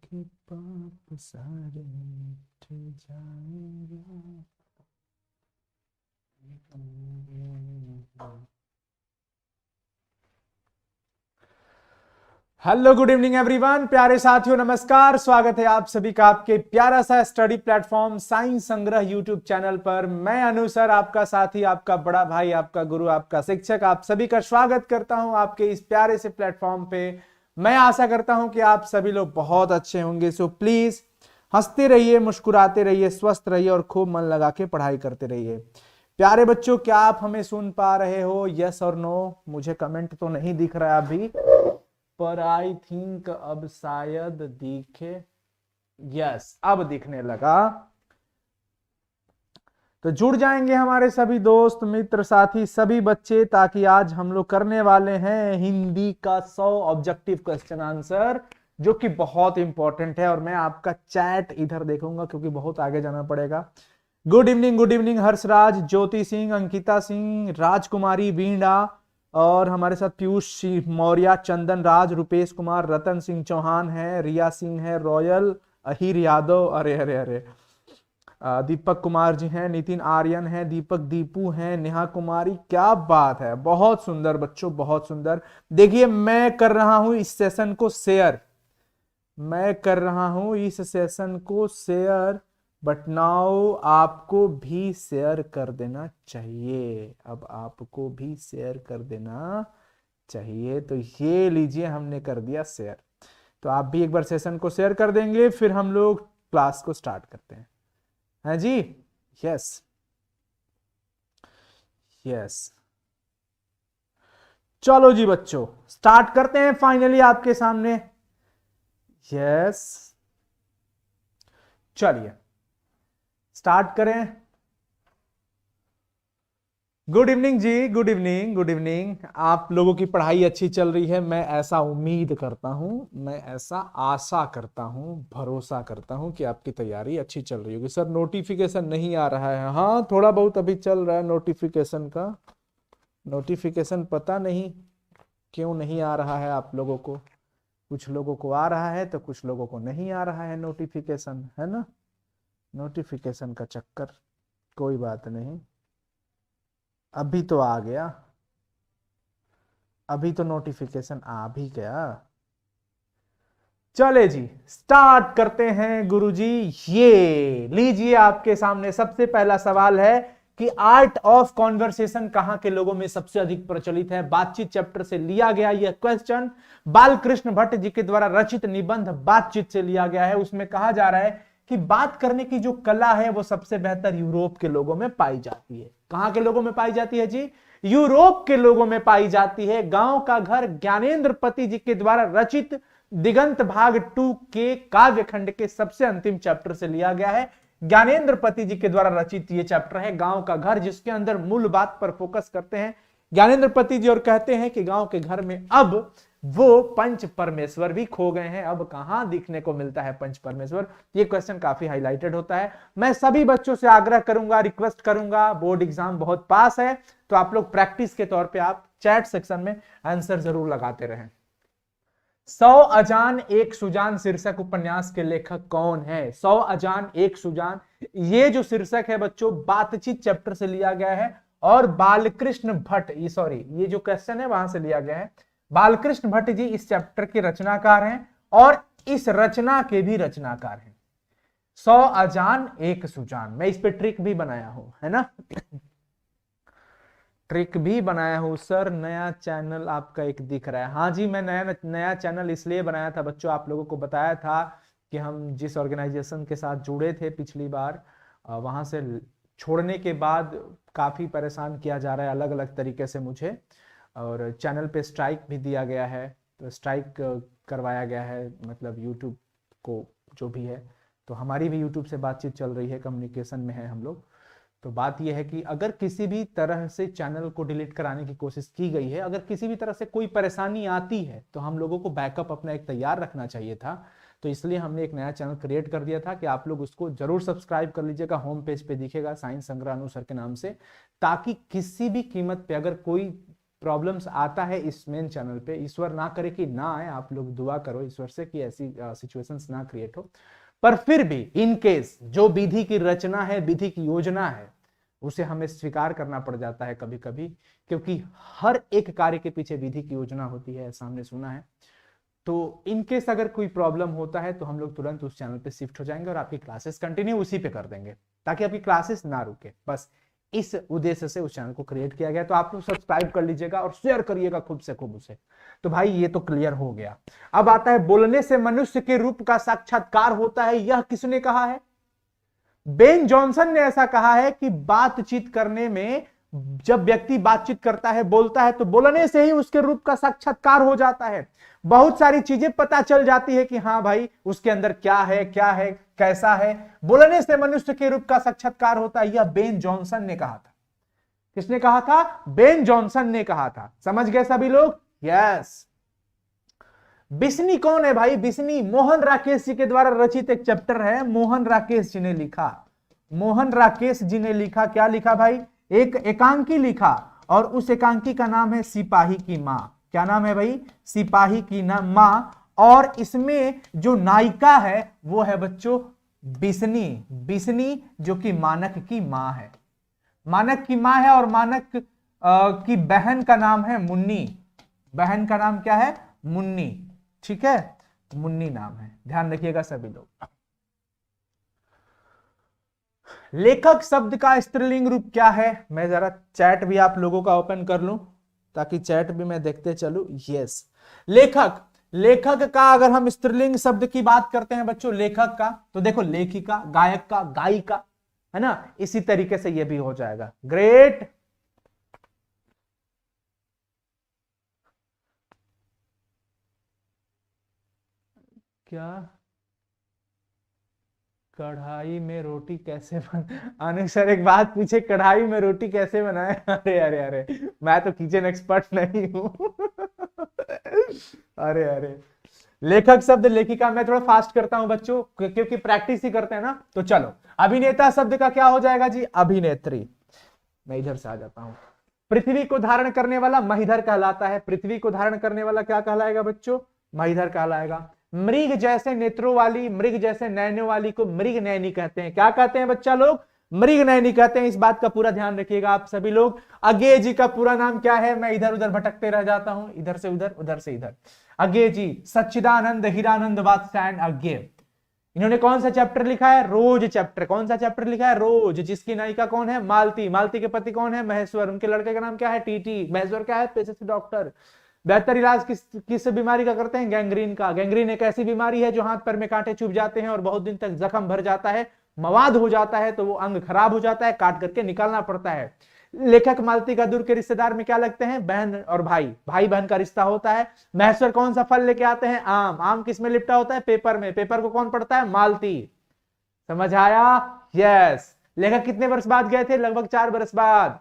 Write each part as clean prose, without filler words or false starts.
के पाप सारे मिट जाएंगे। हेलो गुड इवनिंग एवरीवन, प्यारे साथियों नमस्कार। स्वागत है आप सभी का आपके प्यारा सा स्टडी प्लेटफॉर्म साइंस संग्रह यूट्यूब चैनल पर। मैं अनु सर, आपका साथी, आपका बड़ा भाई, आपका गुरु, आपका शिक्षक, आप सभी का स्वागत करता हूं आपके इस प्यारे से प्लेटफॉर्म पे। मैं आशा करता हूं कि आप सभी लोग बहुत अच्छे होंगे। सो प्लीज हंसते रहिए, मुस्कुराते रहिए, स्वस्थ रहिए और खूब मन लगा के पढ़ाई करते रहिए। प्यारे बच्चों, क्या आप हमें सुन पा रहे हो? यस और नो? मुझे कमेंट तो नहीं दिख रहा है अभी, पर आई थिंक अब शायद दिखे। यस, अब दिखने लगा। तो जुड़ जाएंगे हमारे सभी दोस्त मित्र साथी सभी बच्चे, ताकि आज हम लोग करने वाले हैं हिंदी का 100 ऑब्जेक्टिव क्वेश्चन आंसर, जो कि बहुत इंपॉर्टेंट है। और मैं आपका चैट इधर देखूंगा क्योंकि बहुत आगे जाना पड़ेगा। गुड इवनिंग हर्षराज, ज्योति सिंह, अंकिता सिंह, राजकुमारी, वीणा, और हमारे साथ पीयूष सिंह मौर्य, चंदन राज, रुपेश कुमार, रतन सिंह चौहान है, रिया सिंह है, रॉयल, अहिर यादव, अरे अरे अरे, दीपक कुमार जी हैं, नितिन आर्यन है, दीपक दीपू हैं, नेहा कुमारी। क्या बात है, बहुत सुंदर बच्चों, बहुत सुंदर। देखिए, मैं कर रहा हूं इस सेशन को शेयर, मैं कर रहा हूं इस सेशन को शेयर, बट नाउ आपको भी शेयर कर देना चाहिए। अब आपको भी शेयर कर देना चाहिए। तो ये लीजिए, हमने कर दिया शेयर। तो आप भी एक बार सेशन को शेयर कर देंगे, फिर हम लोग क्लास को स्टार्ट करते हैं। है जी? यस यस, चलो जी बच्चों, स्टार्ट करते हैं फाइनली आपके सामने। यस, चलिए स्टार्ट करें। गुड इवनिंग जी, गुड इवनिंग, गुड इवनिंग। आप लोगों की पढ़ाई अच्छी चल रही है, मैं ऐसा उम्मीद करता हूं, मैं ऐसा आशा करता हूं, भरोसा करता हूं कि आपकी तैयारी अच्छी चल रही होगी। सर नोटिफिकेशन नहीं आ रहा है। हाँ, थोड़ा बहुत अभी चल रहा है नोटिफिकेशन का। नोटिफिकेशन पता नहीं क्यों नहीं आ रहा है आप लोगों को। कुछ लोगों को आ रहा है तो कुछ लोगों को नहीं आ रहा है नोटिफिकेशन, है ना? नोटिफिकेशन का चक्कर, कोई बात नहीं। अभी तो आ गया, अभी तो नोटिफिकेशन आ भी गया। चले जी, स्टार्ट करते हैं गुरुजी। ये लीजिए, आपके सामने सबसे पहला सवाल है कि आर्ट ऑफ कॉन्वर्सेशन कहां के लोगों में सबसे अधिक प्रचलित है? बातचीत चैप्टर से लिया गया यह क्वेश्चन बालकृष्ण भट्ट जी के द्वारा रचित निबंध बातचीत से लिया गया है। उसमें कहा जा रहा है कि बात करने की जो कला है वो सबसे बेहतर यूरोप के लोगों में पाई जाती है। कहां के लोगों में पाई जाती है जी? यूरोप के लोगों में पाई जाती है। गांव का घर ज्ञानेंद्र पति जी के द्वारा रचित दिगंत भाग 2 के काव्य खंड के सबसे अंतिम चैप्टर से लिया गया है। ज्ञानेंद्र पति जी के द्वारा रचित यह चैप्टर है गांव का घर, जिसके अंदर मूल बात पर फोकस करते हैं ज्ञानेंद्र पति जी और कहते हैं कि गांव के घर में अब वो पंच परमेश्वर भी खो गए हैं। अब कहां दिखने को मिलता है पंच परमेश्वर? ये क्वेश्चन काफी हाईलाइटेड होता है। मैं सभी बच्चों से आग्रह करूंगा, रिक्वेस्ट करूंगा, बोर्ड एग्जाम बहुत पास है, तो आप लोग प्रैक्टिस के तौर पे आप चैट सेक्शन में आंसर जरूर लगाते रहें। 100 अजान एक सुजान शीर्षक उपन्यास के लेखक कौन है? 100 अजान एक सुजान, ये जो शीर्षक है बच्चों बातचीत चैप्टर से लिया गया है और बालकृष्ण भट्ट, ये जो क्वेश्चन है वहां से लिया गया है। बालकृष्ण भट्ट जी इस चैप्टर के रचनाकार हैं और इस रचना के भी रचनाकार हैं। 100 अजान एक सुजान, मैं इस पे ट्रिक भी बनाया हूं, है ना? ट्रिक भी बनाया हूं सर। नया चैनल आपका एक दिख रहा है। हाँ जी, मैं नया चैनल इसलिए बनाया था बच्चों, आप लोगों को बताया था कि हम जिस ऑर्गेनाइजेशन के साथ जुड़े थे पिछली बार, वहां से छोड़ने के बाद काफी परेशान किया जा रहा है अलग अलग तरीके से मुझे, और चैनल पे स्ट्राइक भी दिया गया है। तो स्ट्राइक करवाया गया है, मतलब यूट्यूब को जो भी है। तो हमारी भी यूट्यूब से बातचीत चल रही है, कम्युनिकेशन में है हम लोग। तो बात यह है कि अगर किसी भी तरह से चैनल को डिलीट कराने की कोशिश की गई है, अगर किसी भी तरह से कोई परेशानी आती है, तो हम लोगों को बैकअप अपना एक तैयार रखना चाहिए था। तो इसलिए हमने एक नया चैनल क्रिएट कर दिया था कि आप लोग उसको जरूर सब्सक्राइब कर लीजिएगा। होम पेज पे दिखेगा साइंस संग्रह अनु सर के नाम से, ताकि किसी भी कीमत पे अगर कोई प्रॉब्लम्स आता है इस मेन चैनल पे, ईश्वर ना करे कि ना आए, आप लोग दुआ करो ईश्वर से कि ऐसी सिचुएशंस ना क्रिएट हो, पर फिर भी इन केस जो विधि की रचना है, विधि की योजना है, उसे हमें स्वीकार करना पड़ जाता है कभी कभी, क्योंकि हर एक कार्य के पीछे विधि की योजना होती है, ऐसा हमने सुना है। तो इनकेस अगर कोई प्रॉब्लम होता है तो हम लोग तुरंत उस चैनल पे शिफ्ट हो जाएंगे और आपकी क्लासेस कंटिन्यू उसी पे कर देंगे, ताकि आपकी क्लासेस ना रुके। बस इस उद्देश्य से उस चैनल को क्रिएट किया गया। तो आप लोग सब्सक्राइब कर लीजिएगा और शेयर करिएगा खूब से खूब उसे। तो भाई ये तो क्लियर हो गया। अब आता है बोलने से मनुष्य के रूप का साक्षात्कार होता है, यह किसने कहा है? बेन जॉनसन ने ऐसा कहा है कि बातचीत करने में, जब व्यक्ति बातचीत करता है, बोलता है, तो बोलने से ही उसके रूप का साक्षात्कार हो जाता है। बहुत सारी चीजें पता चल जाती है कि हाँ भाई उसके अंदर क्या है, कैसा है। बोलने से मनुष्य के रूप का साक्षात्कार होता है, यह बेन जॉनसन ने कहा था। किसने कहा था? बेन जॉनसन ने कहा था। समझ गए सभी लोग? यस। बिस्नी कौन है भाई? बिस्नी मोहन राकेश जी के द्वारा रचित एक चैप्टर है, मोहन राकेश जी ने लिखा। मोहन राकेश जी ने लिखा, क्या लिखा भाई? एक एकांकी लिखा, और उस एकांकी का नाम है सिपाही की मां। क्या नाम है भाई? सिपाही की मां। और इसमें जो नायिका है वो है बच्चों बिस्नी। बिस्नी जो कि मानक की मां है, मानक की मां है, और मानक की बहन का नाम है मुन्नी। बहन का नाम क्या है? मुन्नी। ठीक है, मुन्नी नाम है, ध्यान रखिएगा सभी लोग। लेखक शब्द का स्त्रीलिंग रूप क्या है? मैं जरा चैट भी आप लोगों का ओपन कर लूं, ताकि चैट भी मैं देखते चलूं। यस, लेखक, लेखक का अगर हम स्त्रीलिंग शब्द की बात करते हैं बच्चों, लेखक का, तो देखो लेखिका, गायक का, गायिका, है ना, इसी तरीके से ये भी हो जाएगा। ग्रेट। क्या कढ़ाई में रोटी कैसे बन अनुज सर एक बात पूछे, कढ़ाई में रोटी कैसे बनाए? अरे अरे अरे, मैं तो किचन एक्सपर्ट नहीं हूं। अरे अरे, लेखक शब्द, लेखिका, मैं थोड़ा फास्ट करता हूं बच्चों क्योंकि प्रैक्टिस ही करते हैं ना। तो चलो, अभिनेता शब्द का क्या हो जाएगा जी? अभिनेत्री। मैं इधर से आ जाता हूं। पृथ्वी को धारण करने वाला महिधर कहलाता है। पृथ्वी को धारण करने वाला क्या कहलाएगा बच्चों? महिधर कहलाएगा। मृग जैसे नेत्रों वाली, मृग जैसे नैनों वाली को मृग नैनी कहते हैं। क्या कहते हैं बच्चा लोग? मृग नैनी कहते हैं। इस बात का पूरा ध्यान रखिएगा आप सभी लोग। अज्ञेय जी का पूरा नाम क्या है? मैं इधर उधर भटकते रह जाता हूं, इधर से उधर, उधर से इधर। अज्ञेय जी सच्चिदानंद हीरानंद वात्स्यायन अज्ञेय। इन्होंने कौन सा चैप्टर लिखा है? रोज चैप्टर। कौन सा चैप्टर लिखा है? रोज। जिसकी नायिका कौन है? मालती। मालती के पति कौन है? महेश्वर। उनके लड़के का नाम क्या है? टीटी। महेश्वर क्या है? पेशे से डॉक्टर। बेहतर इलाज किस बीमारी का करते हैं? गैंग्रीन का। गैंग्रीन एक ऐसी बीमारी है जो हाथ पैर में कांटे चुभ जाते हैं और बहुत दिन तक जख्म भर जाता है, मवाद हो जाता है, तो वो अंग खराब हो जाता है, काट करके निकालना पड़ता है। लेखक मालती का दूर के रिश्तेदार में क्या लगते हैं? बहन और भाई, भाई बहन का रिश्ता होता है। महेश्वर कौन सा फल लेके आते हैं? आम। आम किस में लिपटा होता है? पेपर में। पेपर को कौन पढ़ता है? मालती। समझ आया? यस। लेखक कितने वर्ष बाद गए थे? लगभग 4 वर्ष बाद।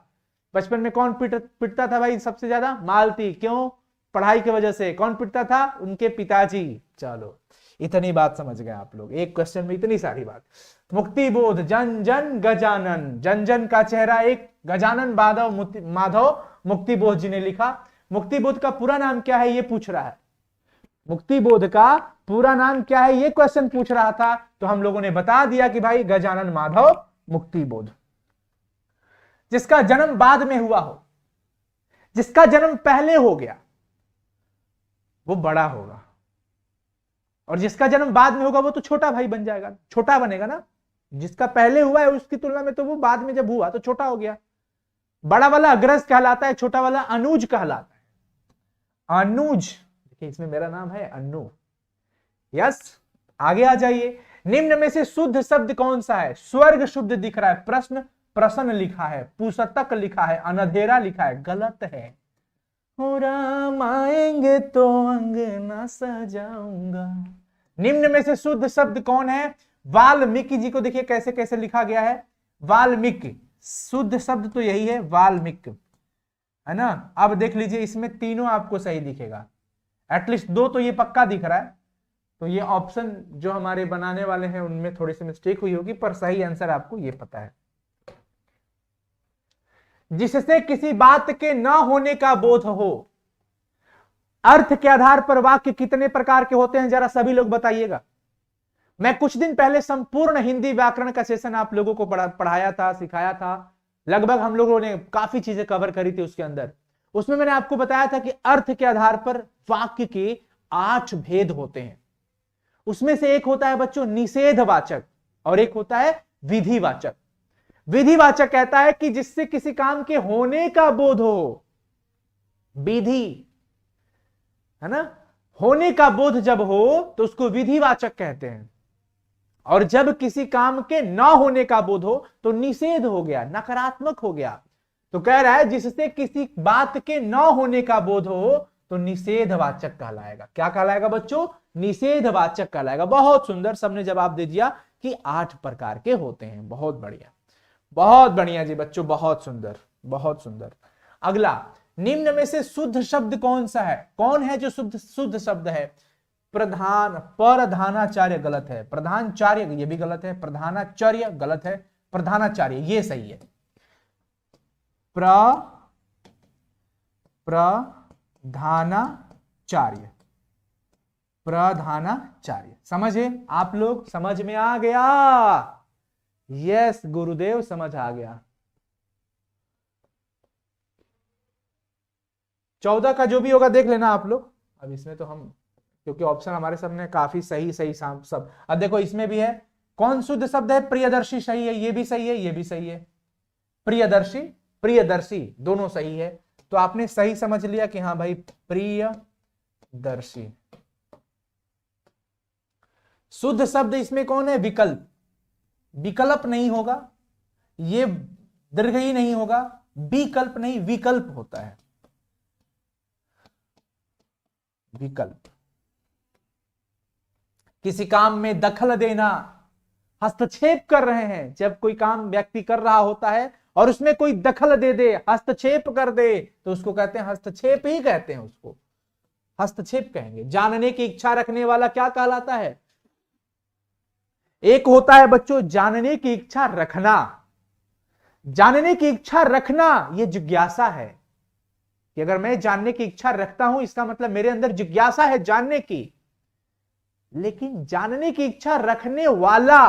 बचपन में कौन पिटता था भाई सबसे ज्यादा? मालती। क्यों? पढ़ाई की वजह से। कौन पिटता था? उनके पिताजी। चलो, इतनी बात समझ गए आप लोग, एक क्वेश्चन में इतनी सारी बात। मुक्ति बोध, जन जन गजानन। जन जन का चेहरा एक, गजानन माधव मुक्ति बोध जी ने लिखा। मुक्ति बोध का पूरा नाम क्या है ये पूछ रहा है। मुक्ति बोध का पूरा नाम क्या है ये क्वेश्चन पूछ रहा था, तो हम लोगों ने बता दिया कि भाई गजानन माधव मुक्ति बोध। जिसका जन्म बाद में हुआ हो, जिसका जन्म पहले हो गया, वो बड़ा होगा, और जिसका जन्म बाद में होगा वो तो छोटा भाई बन जाएगा, छोटा बनेगा ना। जिसका पहले हुआ है उसकी तुलना में तो वो बाद में जब हुआ तो छोटा हो गया। बड़ा वाला अग्रज कहलाता है, छोटा वाला अनुज कहलाता है। अनुज, देखिए इसमें मेरा नाम है अन्नू। यस, आगे आ जाइए। निम्न में से शुद्ध शब्द कौन सा है? स्वर्ग शुद्ध दिख रहा है, प्रश्न प्रश्न लिखा है, पुस्तक लिखा है, अनधेरा लिखा है, गलत है। हो राम आएंगे तो अंगना सजाऊंगा। निम्न में से शुद्ध शब्द कौन है? वाल्मीकि जी को देखिए कैसे कैसे लिखा गया है, वाल्मीकि। शुद्ध शब्द तो यही है, वाल्मीकि, है ना। अब देख लीजिए इसमें तीनों आपको सही दिखेगा, एटलीस्ट 2 तो ये पक्का दिख रहा है। तो ये ऑप्शन जो हमारे बनाने वाले हैं उनमें थोड़ी सी मिस्टेक हुई होगी, पर सही आंसर आपको ये पता है। जिससे किसी बात के न होने का बोध हो। अर्थ के आधार पर वाक्य कितने प्रकार के होते हैं, जरा सभी लोग बताइएगा। मैं कुछ दिन पहले संपूर्ण हिंदी व्याकरण का सेशन आप लोगों को पढ़ाया था, सिखाया था। लगभग हम लोगों ने काफी चीजें कवर करी थी उसके अंदर। उसमें मैंने आपको बताया था कि अर्थ के आधार पर वाक्य के 8 भेद होते हैं। उसमें से एक होता है बच्चों निषेधवाचक और एक होता है विधिवाचक। विधिवाचक कहता है कि जिससे किसी काम के होने का बोध हो, विधि है ना, होने का बोध जब हो तो उसको विधिवाचक कहते हैं। और जब किसी काम के ना होने का बोध हो तो निषेध हो गया, नकारात्मक हो गया। तो कह रहा है जिससे किसी बात के ना होने का बोध हो तो निषेधवाचक कहलाएगा। क्या कहलाएगा बच्चों? निषेधवाचक कहलाएगा। बहुत सुंदर, सबने जवाब दे दिया कि 8 प्रकार के होते हैं। बहुत बढ़िया, बहुत बढ़िया जी बच्चों, बहुत सुंदर, बहुत सुंदर। अगला, निम्न में से शुद्ध शब्द कौन सा है? कौन है जो शुद्ध शब्द है? प्रधानाचार्य गलत है, प्रधानाचार्य ये भी गलत है, प्रधानाचार्य गलत है, प्रधानाचार्य ये सही है। प्रधानाचार्य, प्रधानाचार्य। समझे आप लोग? समझ में आ गया? यस गुरुदेव, समझ आ गया। 14 का जो भी होगा देख लेना आप लोग। अब इसमें तो हम, क्योंकि ऑप्शन हमारे सामने काफी सही सब। अब देखो इसमें भी है, कौन शुद्ध शब्द है? प्रियदर्शी सही है, ये भी सही है, ये भी सही है। प्रियदर्शी, प्रियदर्शी दोनों सही है। तो आपने सही समझ लिया कि हाँ भाई प्रियदर्शी। शुद्ध शब्द इसमें कौन है? विकल्प। विकल्प नहीं होगा, ये दीर्घ ही नहीं होगा, विकल्प नहीं, विकल्प होता है, विकल्प। किसी काम में दखल देना, हस्तक्षेप कर रहे हैं। जब कोई काम व्यक्ति कर रहा होता है और उसमें कोई दखल दे दे, हस्तक्षेप कर दे, तो उसको कहते हैं, हस्तक्षेप ही कहते हैं उसको, हस्तक्षेप कहेंगे। जानने की इच्छा रखने वाला क्या कहलाता है? एक होता है बच्चों जानने की इच्छा रखना। जानने की इच्छा रखना ये जिज्ञासा है कि अगर मैं जानने की इच्छा रखता हूं इसका मतलब मेरे अंदर जिज्ञासा है जानने की। लेकिन जानने की इच्छा रखने वाला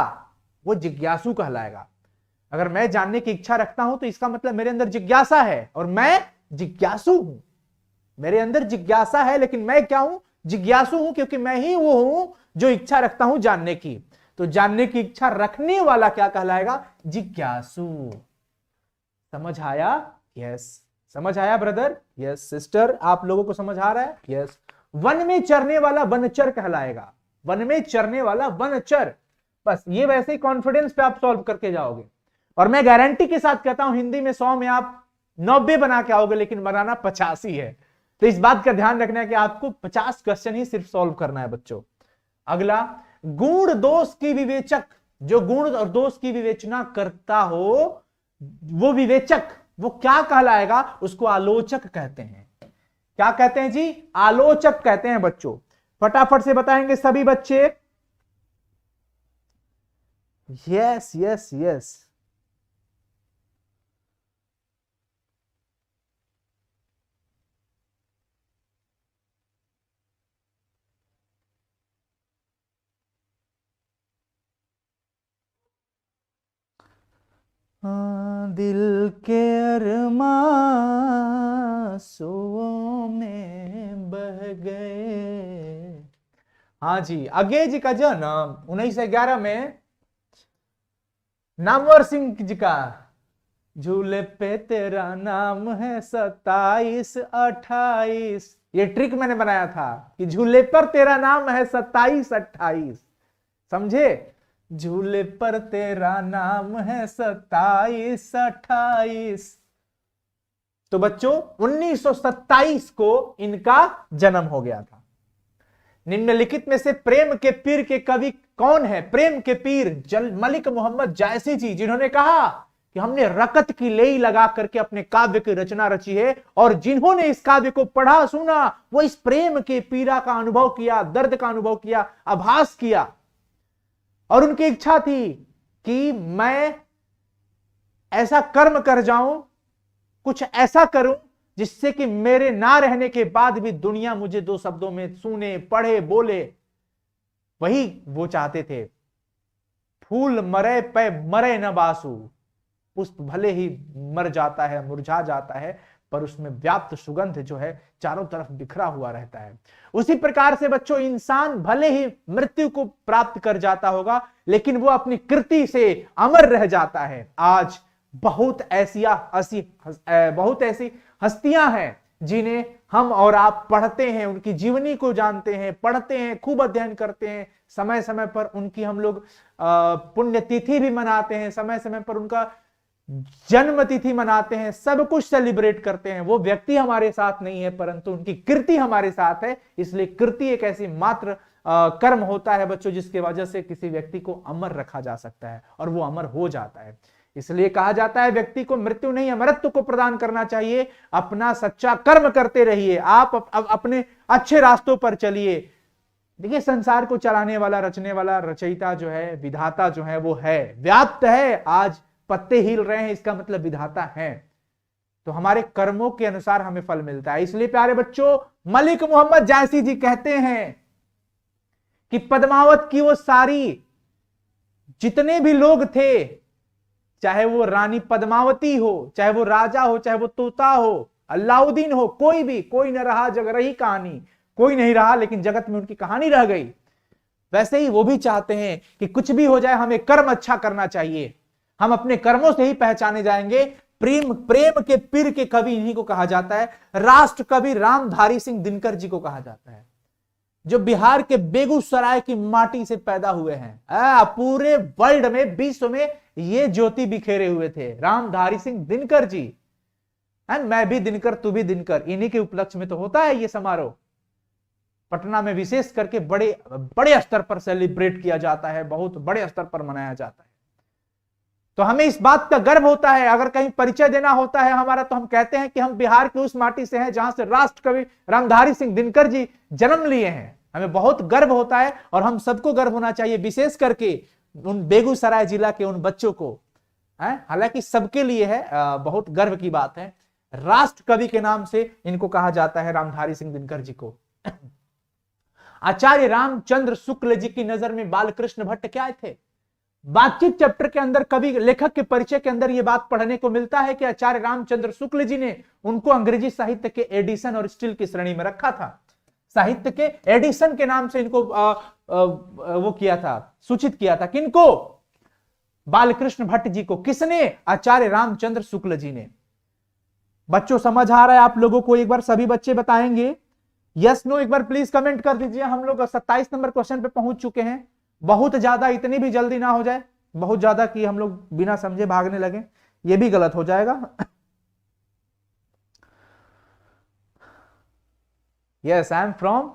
वो जिज्ञासु कहलाएगा। अगर मैं जानने की इच्छा रखता हूं तो इसका मतलब मेरे अंदर जिज्ञासा है और मैं जिज्ञासु हूं। मेरे अंदर जिज्ञासा है लेकिन मैं क्या हूं? जिज्ञासु हूं, क्योंकि मैं ही वो हूं जो इच्छा रखता हूं जानने की। तो जानने की इच्छा रखने वाला क्या कहलाएगा? जिज्ञासु। समझ आया? यस। समझ आया ब्रदर? यस सिस्टर, आप लोगों को समझ आ रहा है? यस। वन में चरने वाला वनचर कहलाएगा। वन में चरने वाला वनचर। बस ये वैसे ही कॉन्फिडेंस पे आप सॉल्व करके जाओगे। और मैं गारंटी के साथ कहता हूं हिंदी में 100 में आप 90 बना के आओगे, लेकिन बनाना 85 है। तो इस बात का ध्यान रखना है कि आपको 50 क्वेश्चन ही सिर्फ सॉल्व करना है बच्चों। अगला, गुण दोष की विवेचक। जो गुण और दोष की विवेचना करता हो वो विवेचक, वो क्या कहलाएगा? उसको आलोचक कहते हैं। क्या कहते हैं जी? आलोचक कहते हैं बच्चों। फटाफट से बताएंगे सभी बच्चे। Yes yes yes. दिल के अरमां सुओं में बह गए। हाँ जी, अगे जी का जन्म 1911 में नामवर सिंह जी का। झूले पे तेरा नाम है 27 28। ये ट्रिक मैंने बनाया था कि झूले पर तेरा नाम है 27 28। समझे? झूले पर तेरा नाम है 27 28। तो बच्चों 1927 को इनका जन्म हो गया था। निम्नलिखित में से प्रेम के पीर के कवि कौन है? प्रेम के पीर मलिक मोहम्मद जायसी जी, जिन्होंने कहा कि हमने रकत की लेई लगा करके अपने काव्य की रचना रची है, और जिन्होंने इस काव्य को पढ़ा सुना वो इस प्रेम के पीड़ा का अनुभव किया, दर्द का अनुभव किया, आभास किया, और उनकी इच्छा थी कि मैं ऐसा कर्म कर जाऊं कुछ ऐसा करूं जिससे कि मेरे ना रहने के बाद भी दुनिया मुझे दो शब्दों में सुने, पढ़े, बोले। वही वो चाहते थे। फूल मरे पे मरे न बासु, पुष्प भले ही मर जाता है, मुरझा जाता है, पर उसमें व्याप्त सुगंध जो है चारों तरफ बिखरा हुआ रहता है। उसी प्रकार से बच्चों, इंसान भले ही मृत्यु को प्राप्त कर जाता होगा, लेकिन वो अपनी कृति से अमर रह जाता है। आज बहुत ऐसी हस्तियां हैं जिन्हें हम और आप पढ़ते हैं, उनकी जीवनी को जानते हैं, पढ़ते हैं, खूब अध्ययन करते हैं। समय समय पर उनकी हम लोग पुण्यतिथि भी मनाते हैं, समय समय पर उनका जन्म तिथि मनाते हैं, सब कुछ सेलिब्रेट करते हैं। वो व्यक्ति हमारे साथ नहीं है, परंतु उनकी कृति हमारे साथ है। इसलिए कृति एक ऐसी मात्र कर्म होता है बच्चों, जिसकी वजह से किसी व्यक्ति को अमर रखा जा सकता है और वो अमर हो जाता है। इसलिए कहा जाता है व्यक्ति को मृत्यु नहीं अमरत्व को प्रदान करना चाहिए। अपना सच्चा कर्म करते रहिए, आप अपने अच्छे रास्तों पर चलिए। देखिए, संसार को चलाने वाला, रचने वाला रचयिता जो है, विधाता जो है, वो है, व्याप्त है। आज पत्ते हिल रहे हैं, इसका मतलब विधाता है। तो हमारे कर्मों के अनुसार हमें फल मिलता है। इसलिए प्यारे बच्चों, मलिक मोहम्मद जायसी जी कहते हैं कि पद्मावत की वो सारी जितने भी लोग थे, चाहे वो रानी पद्मावती हो, चाहे वो राजा हो, चाहे वो तोता हो, अलाउद्दीन हो, कोई न रहा, जग रही कहानी। कोई नहीं रहा, लेकिन जगत में उनकी कहानी रह गई। वैसे ही वो भी चाहते हैं कि कुछ भी हो जाए, हमें कर्म अच्छा करना चाहिए। हम अपने कर्मों से ही पहचाने जाएंगे। प्रेम के पीर के कवि इन्हीं को कहा जाता है। राष्ट्र कवि रामधारी सिंह दिनकर जी को कहा जाता है, जो बिहार के बेगूसराय की माटी से पैदा हुए हैं। पूरे वर्ल्ड में, विश्व में ये ज्योति बिखेरे हुए थे, रामधारी सिंह दिनकर जी। मैं भी दिनकर, तू भी दिनकर, इन्हीं के उपलक्ष्य में तो होता है ये समारोह। पटना में विशेष करके बड़े स्तर पर सेलिब्रेट किया जाता है, बहुत बड़े स्तर पर मनाया जाता है। तो हमें इस बात का गर्व होता है। अगर कहीं परिचय देना होता है हमारा, तो हम कहते हैं कि हम बिहार की उस माटी से हैं जहां से राष्ट्र कवि रामधारी सिंह दिनकर जी जन्म लिए हैं। हमें बहुत गर्व होता है और हम सबको गर्व होना चाहिए, विशेष करके उन बेगूसराय जिला के उन बच्चों को। हालांकि सबके लिए है, बहुत गर्व की बात है। राष्ट्र कवि के नाम से इनको कहा जाता है, रामधारी सिंह दिनकर जी को। आचार्य रामचंद्र शुक्ल जी की नजर में बालकृष्ण भट्ट क्या थे? बातचीत चैप्टर के अंदर कवि लेखक के परिचय के अंदर यह बात पढ़ने को मिलता है कि आचार्य रामचंद्र शुक्ल जी ने उनको अंग्रेजी साहित्य के एडिशन और स्टिल की श्रेणी में रखा था। साहित्य के एडिशन के नाम से इनको वो किया था, सूचित किया था। किनको? बालकृष्ण भट्ट जी को। किसने? आचार्य रामचंद्र शुक्ल जी ने। बच्चों समझ आ रहा है आप लोगों को? एक बार सभी बच्चे बताएंगे यस नो, एक बार प्लीज कमेंट कर दीजिए। हम लोग 27 नंबर क्वेश्चन पे पहुंच चुके हैं। बहुत ज्यादा, इतनी भी जल्दी ना हो जाए, बहुत ज्यादा कि हम लोग बिना समझे भागने लगे, ये भी गलत हो जाएगा। Yes, I am from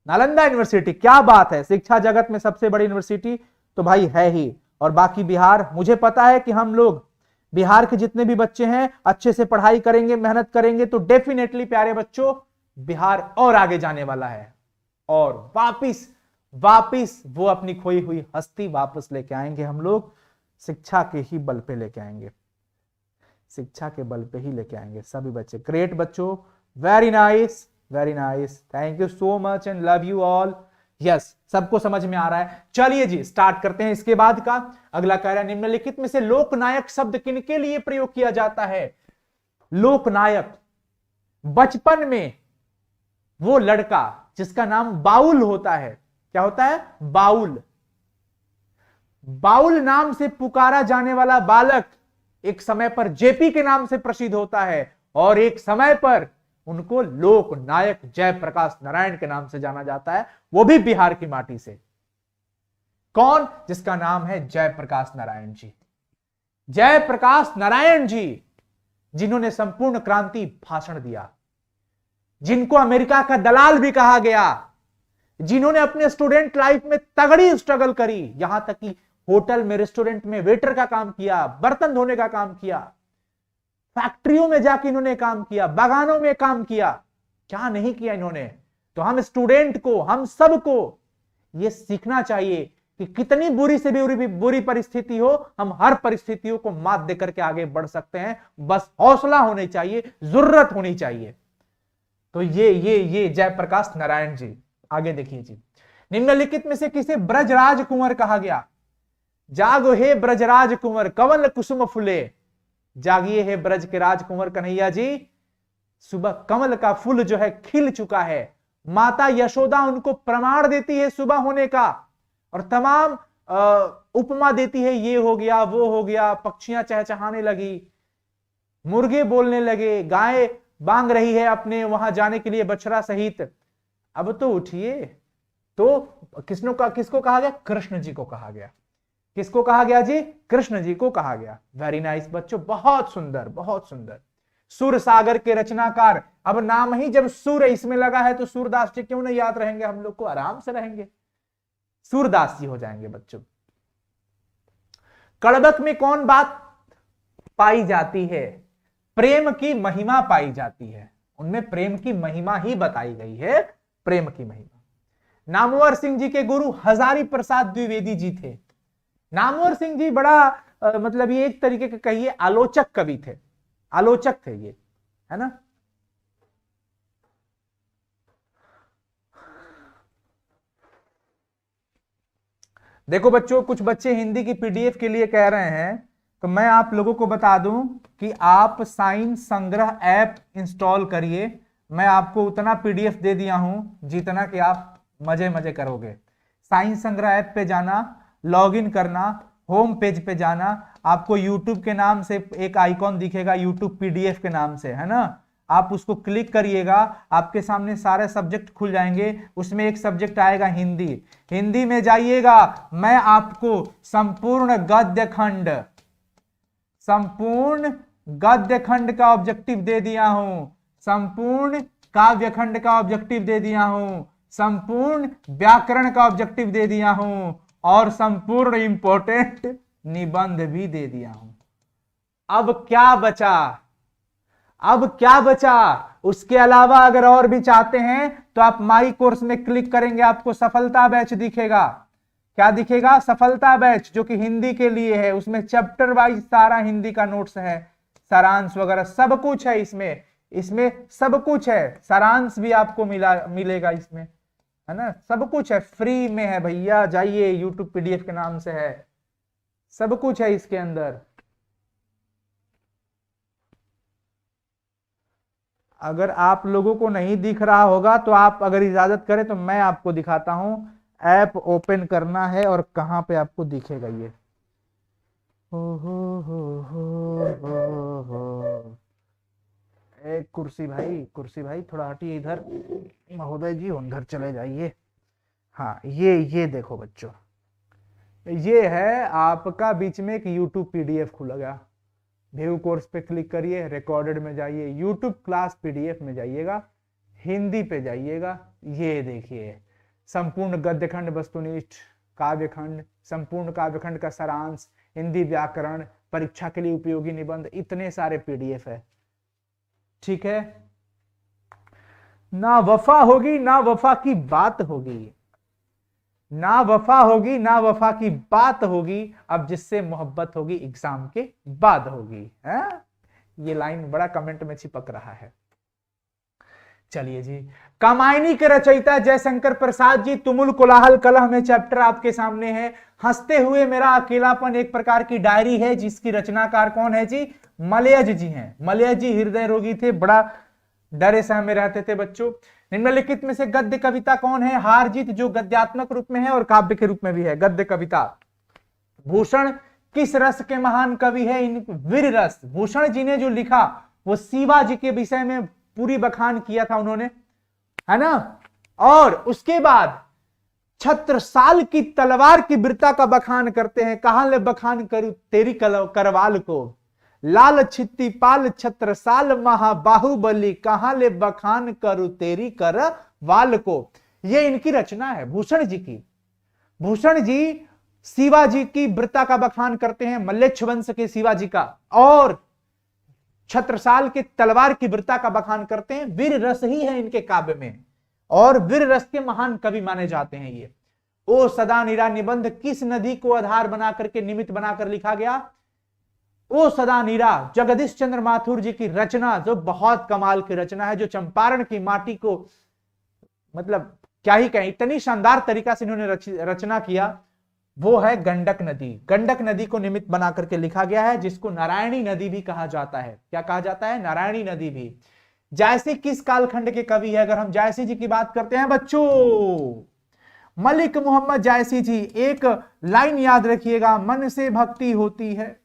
Nalanda university. क्या बात है, शिक्षा जगत में सबसे बड़ी यूनिवर्सिटी तो भाई है ही। और बाकी बिहार, मुझे पता है कि हम लोग बिहार के जितने भी बच्चे हैं अच्छे से पढ़ाई करेंगे, मेहनत करेंगे, तो डेफिनेटली प्यारे बच्चों बिहार और आगे जाने वाला है और वापिस वो अपनी खोई हुई हस्ती वापस लेके आएंगे। हम लोग शिक्षा के ही बल पे लेके आएंगे, शिक्षा के बल पे ही लेके आएंगे सभी बच्चे। ग्रेट बच्चों, very nice, very nice, thank you so much and love you all. Yes, सबको समझ में आ रहा है। चलिए जी, स्टार्ट करते हैं। इसके बाद का अगला कह रहा है, निम्नलिखित में से लोकनायक शब्द किनके लिए प्रयोग किया जाता है? लोकनायक, बचपन में वो लड़का जिसका नाम बाउल होता है। क्या होता है? बाउल। बाउल नाम से पुकारा जाने वाला बालक एक समय पर जेपी के नाम से प्रसिद्ध होता है और एक समय पर उनको लोक नायक जयप्रकाश नारायण के नाम से जाना जाता है, वो भी बिहार की माटी से। कौन? जिसका नाम है जयप्रकाश नारायण जी। जयप्रकाश नारायण जी, जिन्होंने संपूर्ण क्रांति भाषण दिया, जिनको अमेरिका का दलाल भी कहा गया, जिन्होंने अपने स्टूडेंट लाइफ में तगड़ी स्ट्रगल करी, यहां तक कि होटल में, रेस्टोरेंट में वेटर का काम किया, बर्तन धोने का काम किया, फैक्ट्रियों में जाके इन्होंने काम किया, बागानों में काम किया, क्या नहीं किया इन्होंने। तो हम स्टूडेंट को, हम सबको यह सीखना चाहिए कि कितनी बुरी से भी बुरी परिस्थिति हो, हम हर परिस्थितियों को मात देकर के आगे बढ़ सकते हैं। बस हौसला होनी चाहिए, जुर्रत होनी चाहिए। तो ये जयप्रकाश नारायण जी। आगे देखिए जी, निम्नलिखित में से किसे ब्रजराज कुंवर कहा गया? जागो हे ब्रजराज कुंवर कवल कुसुम फुले, जागिए हे ब्रज के राजकुंवर कन्हैया जी, सुबह कमल का फूल जो है खिल चुका है। माता यशोदा उनको प्रमाण देती है सुबह होने का, और तमाम उपमा देती है, ये हो गया वो हो गया, पक्षियां चहचहाने लगी, मुर्गे बोलने लगे, गाय बांग रही है अपने वहां जाने के लिए बछड़ा सहित। अब तो उठिए। तो किसको कहा गया? कृष्ण जी को कहा गया। किसको कहा गया जी? कृष्ण जी को कहा गया। वेरी नाइस बच्चों, बहुत सुंदर बहुत सुंदर। सूर सागर के रचनाकार। अब नाम ही जब सूर इसमें लगा है तो सूरदास जी क्यों नहीं याद रहेंगे? हम लोग को आराम से रहेंगे, सूरदास जी हो जाएंगे बच्चों। कड़बक में कौन बात पाई जाती है? प्रेम की महिमा पाई जाती है। उनमें प्रेम की महिमा ही बताई गई है, प्रेम की महिमा। नामवर सिंह जी के गुरु हजारी प्रसाद द्विवेदी जी थे। नामवर सिंह जी बड़ा मतलब ये एक तरीके के कहिए आलोचक कवि थे, आलोचक थे ये, है ना। देखो बच्चों, कुछ बच्चे हिंदी की पीडीएफ के लिए कह रहे हैं, तो मैं आप लोगों को बता दूं कि आप साइंस संग्रह ऐप इंस्टॉल करिए। मैं आपको उतना पीडीएफ दे दिया हूं जितना कि आप मजे मजे करोगे। साइंस संग्रह ऐप पे जाना, लॉगिन करना, होम पेज पे जाना, आपको यूट्यूब के नाम से एक आइकॉन दिखेगा, यूट्यूब पीडीएफ के नाम से, है ना। आप उसको क्लिक करिएगा, आपके सामने सारे सब्जेक्ट खुल जाएंगे। उसमें एक सब्जेक्ट आएगा हिंदी, हिंदी में जाइएगा। मैं आपको संपूर्ण गद्य खंड का ऑब्जेक्टिव दे दिया हूं, संपूर्ण काव्य खंड का ऑब्जेक्टिव दे दिया हूं, संपूर्ण व्याकरण का ऑब्जेक्टिव दे दिया हूं, और संपूर्ण इंपॉर्टेंट निबंध भी दे दिया हूं। अब क्या बचा? अब क्या बचा? उसके अलावा अगर और भी चाहते हैं तो आप माई कोर्स में क्लिक करेंगे, आपको सफलता बैच दिखेगा। क्या दिखेगा? सफलता बैच, जो कि हिंदी के लिए है। उसमें चैप्टर वाइज सारा हिंदी का नोट्स है, सारांश वगैरह सब कुछ है इसमें सब कुछ है। सारांश भी आपको मिलेगा इसमें, है ना। सब कुछ है, फ्री में है भैया, जाइए, यूट्यूब पीडीएफ के नाम से है, सब कुछ है इसके अंदर। अगर आप लोगों को नहीं दिख रहा होगा तो आप अगर इजाजत करें तो मैं आपको दिखाता हूं। ऐप ओपन करना है और कहां पे आपको दिखेगा ये। एक कुर्सी भाई थोड़ा हटिए इधर, महोदय जी उधर चले जाइए। हाँ, ये देखो बच्चों, ये है आपका बीच में एक यूट्यूब पीडीएफ खुलेगा। व्यू कोर्स पे क्लिक करिए, रिकॉर्डेड में जाइए, यूट्यूब क्लास पीडीएफ में जाइएगा, हिंदी पे जाइएगा। ये देखिए, संपूर्ण गद्यखंड वस्तुनिष्ठ काव्यखंड, संपूर्ण काव्यखंड का सारांश, हिंदी व्याकरण, परीक्षा के लिए उपयोगी निबंध, इतने सारे पीडीएफ है। ठीक है, ना वफा होगी ना वफा की बात होगी, ना वफा होगी ना वफा की बात होगी, अब जिससे मोहब्बत होगी एग्जाम के बाद होगी। है ये लाइन बड़ा कमेंट में चिपक रहा है। चलिए जी, कामायनी के रचयिता जयशंकर प्रसाद जी, तुमुल कोलाहल कलह में चैप्टर आपके सामने है। हंसते हुए मेरा अकेलापन एक प्रकार की डायरी है, जिसकी रचनाकार कौन है जी? मलयज जी हैं। मलयज जी हृदय रोगी थे, बड़ा डरे सहमे रहते थे बच्चों। निम्नलिखित में से गद्य कविता कौन है? हार जीत, जो गद्यात्मक रूप में है और काव्य के रूप में भी है गद्य कविता। भूषण किस रस के महान कवि है? वीर रस। भूषण जी ने जो लिखा वो शिवाजी के विषय में पूरी बखान किया था उन्होंने, है ना। और उसके बाद छत्रसाल की तलवार की वीरता का बखान करते हैं। कहां ले बखान करूं तेरी करवाल को, लाल छित्ती पाल छत्रसाल महाबाहुबली, कहां ले बखान करूं तेरी करवाल को। ये इनकी रचना है भूषण जी की। भूषण जी शिवाजी की वीरता का बखान करते हैं, मल्लेच्छ वंश के शिवाजी का, और छत्रसाल के तलवार की वीरता का बखान करते हैं। वीर रस ही है इनके काव्य में, और वीर रस के महान कवि माने जाते हैं ये। ओ सदा नीरा निबंध किस नदी को आधार बना करके निमित्त बनाकर लिखा गया? ओ सदा नीरा जगदीश चंद्र माथुर जी की रचना, जो बहुत कमाल की रचना है, जो चंपारण की माटी को मतलब क्या ही कहें, इतनी शानदार तरीका से इन्होंने रचना किया, वो है गंडक नदी। गंडक नदी को निमित्त बना करके लिखा गया है, जिसको नारायणी नदी भी कहा जाता है। क्या कहा जाता है? नारायणी नदी भी। जायसी किस कालखंड के कवि है? अगर हम जायसी जी की बात करते हैं बच्चों, मलिक मोहम्मद जायसी जी। एक लाइन याद रखिएगा, मन से भक्ति होती है,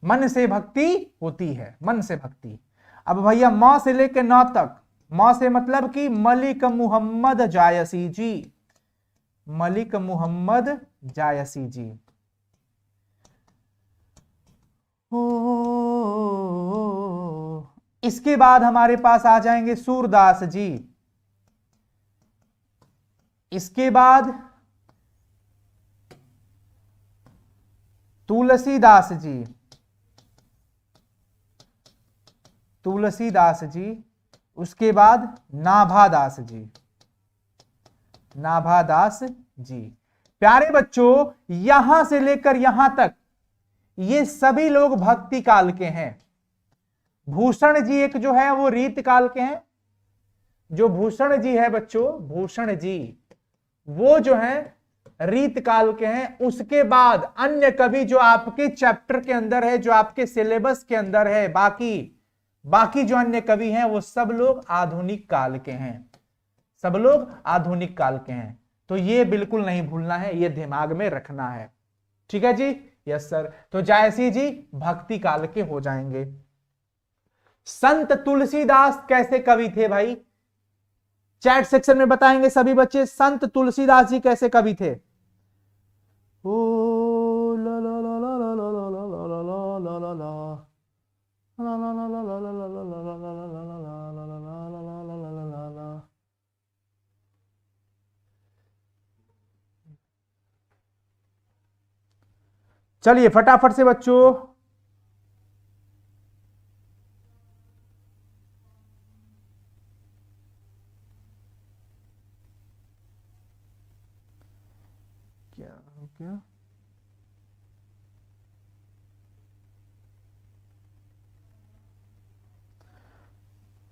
मन से भक्ति होती है, मन से भक्ति। अब भैया म से लेकर न तक, म से मतलब कि मलिक मोहम्मद जायसी जी, मलिक मोहम्मद जायसी जी। इसके बाद हमारे पास आ जाएंगे सूरदास जी। इसके बाद तुलसीदास जी, तुलसीदास जी। उसके बाद नाभादास जी, नाभादास जी। प्यारे बच्चों, यहां से लेकर यहां तक ये सभी लोग भक्ति काल के हैं। भूषण जी एक जो है वो रीत काल के हैं। जो भूषण जी है बच्चों, भूषण जी वो जो है रीत काल के हैं। उसके बाद अन्य कवि जो आपके चैप्टर के अंदर है, जो आपके सिलेबस के अंदर है, बाकी जो अन्य कवि हैं वो सब लोग आधुनिक काल के हैं, सब लोग आधुनिक काल के हैं। तो ये बिल्कुल नहीं भूलना है, ये दिमाग में रखना है। ठीक है जी? Yes sir. तो जायसी जी भक्ति काल के हो जाएंगे। संत तुलसीदास कैसे कवि थे भाई? चैट सेक्शन में बताएंगे सभी बच्चे, संत तुलसीदास जी कैसे कवि थे? ओ ला ला ला ला ला ला ला ला ला ला ला ला चलिए फटाफट से बच्चों, क्या क्या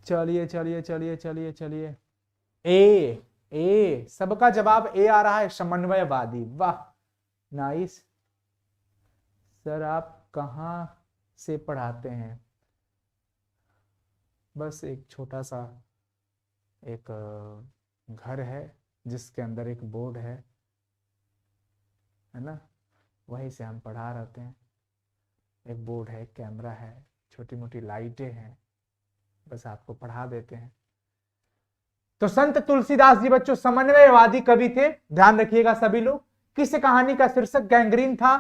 चलिए चलिए चलिए चलिए चलिए। ए सबका जवाब ए आ रहा है, समन्वयवादी। वाह, नाइस सर। आप कहाँ से पढ़ाते हैं? बस एक छोटा सा एक घर है जिसके अंदर एक बोर्ड है ना, वहीं से हम पढ़ा रहते हैं। एक बोर्ड है, कैमरा है, छोटी मोटी लाइटें हैं, बस आपको पढ़ा देते हैं। तो संत तुलसीदास जी बच्चों समन्वयवादी कवि थे, ध्यान रखिएगा सभी लोग। किस कहानी का शीर्षक गैंग्रीन था?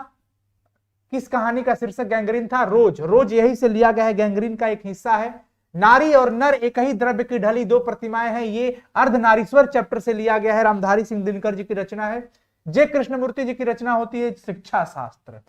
किस कहानी का शीर्षक गैंग्रीन था? रोज। रोज यही से लिया गया है, गैंग्रीन का एक हिस्सा है। नारी और नर एक ही द्रव्य की ढली दो प्रतिमाएं हैं, ये अर्धनारीश्वर चैप्टर से लिया गया है, रामधारी सिंह दिनकर जी की रचना है। जय कृष्णमूर्ति जी की रचना होती है शिक्षा शास्त्र।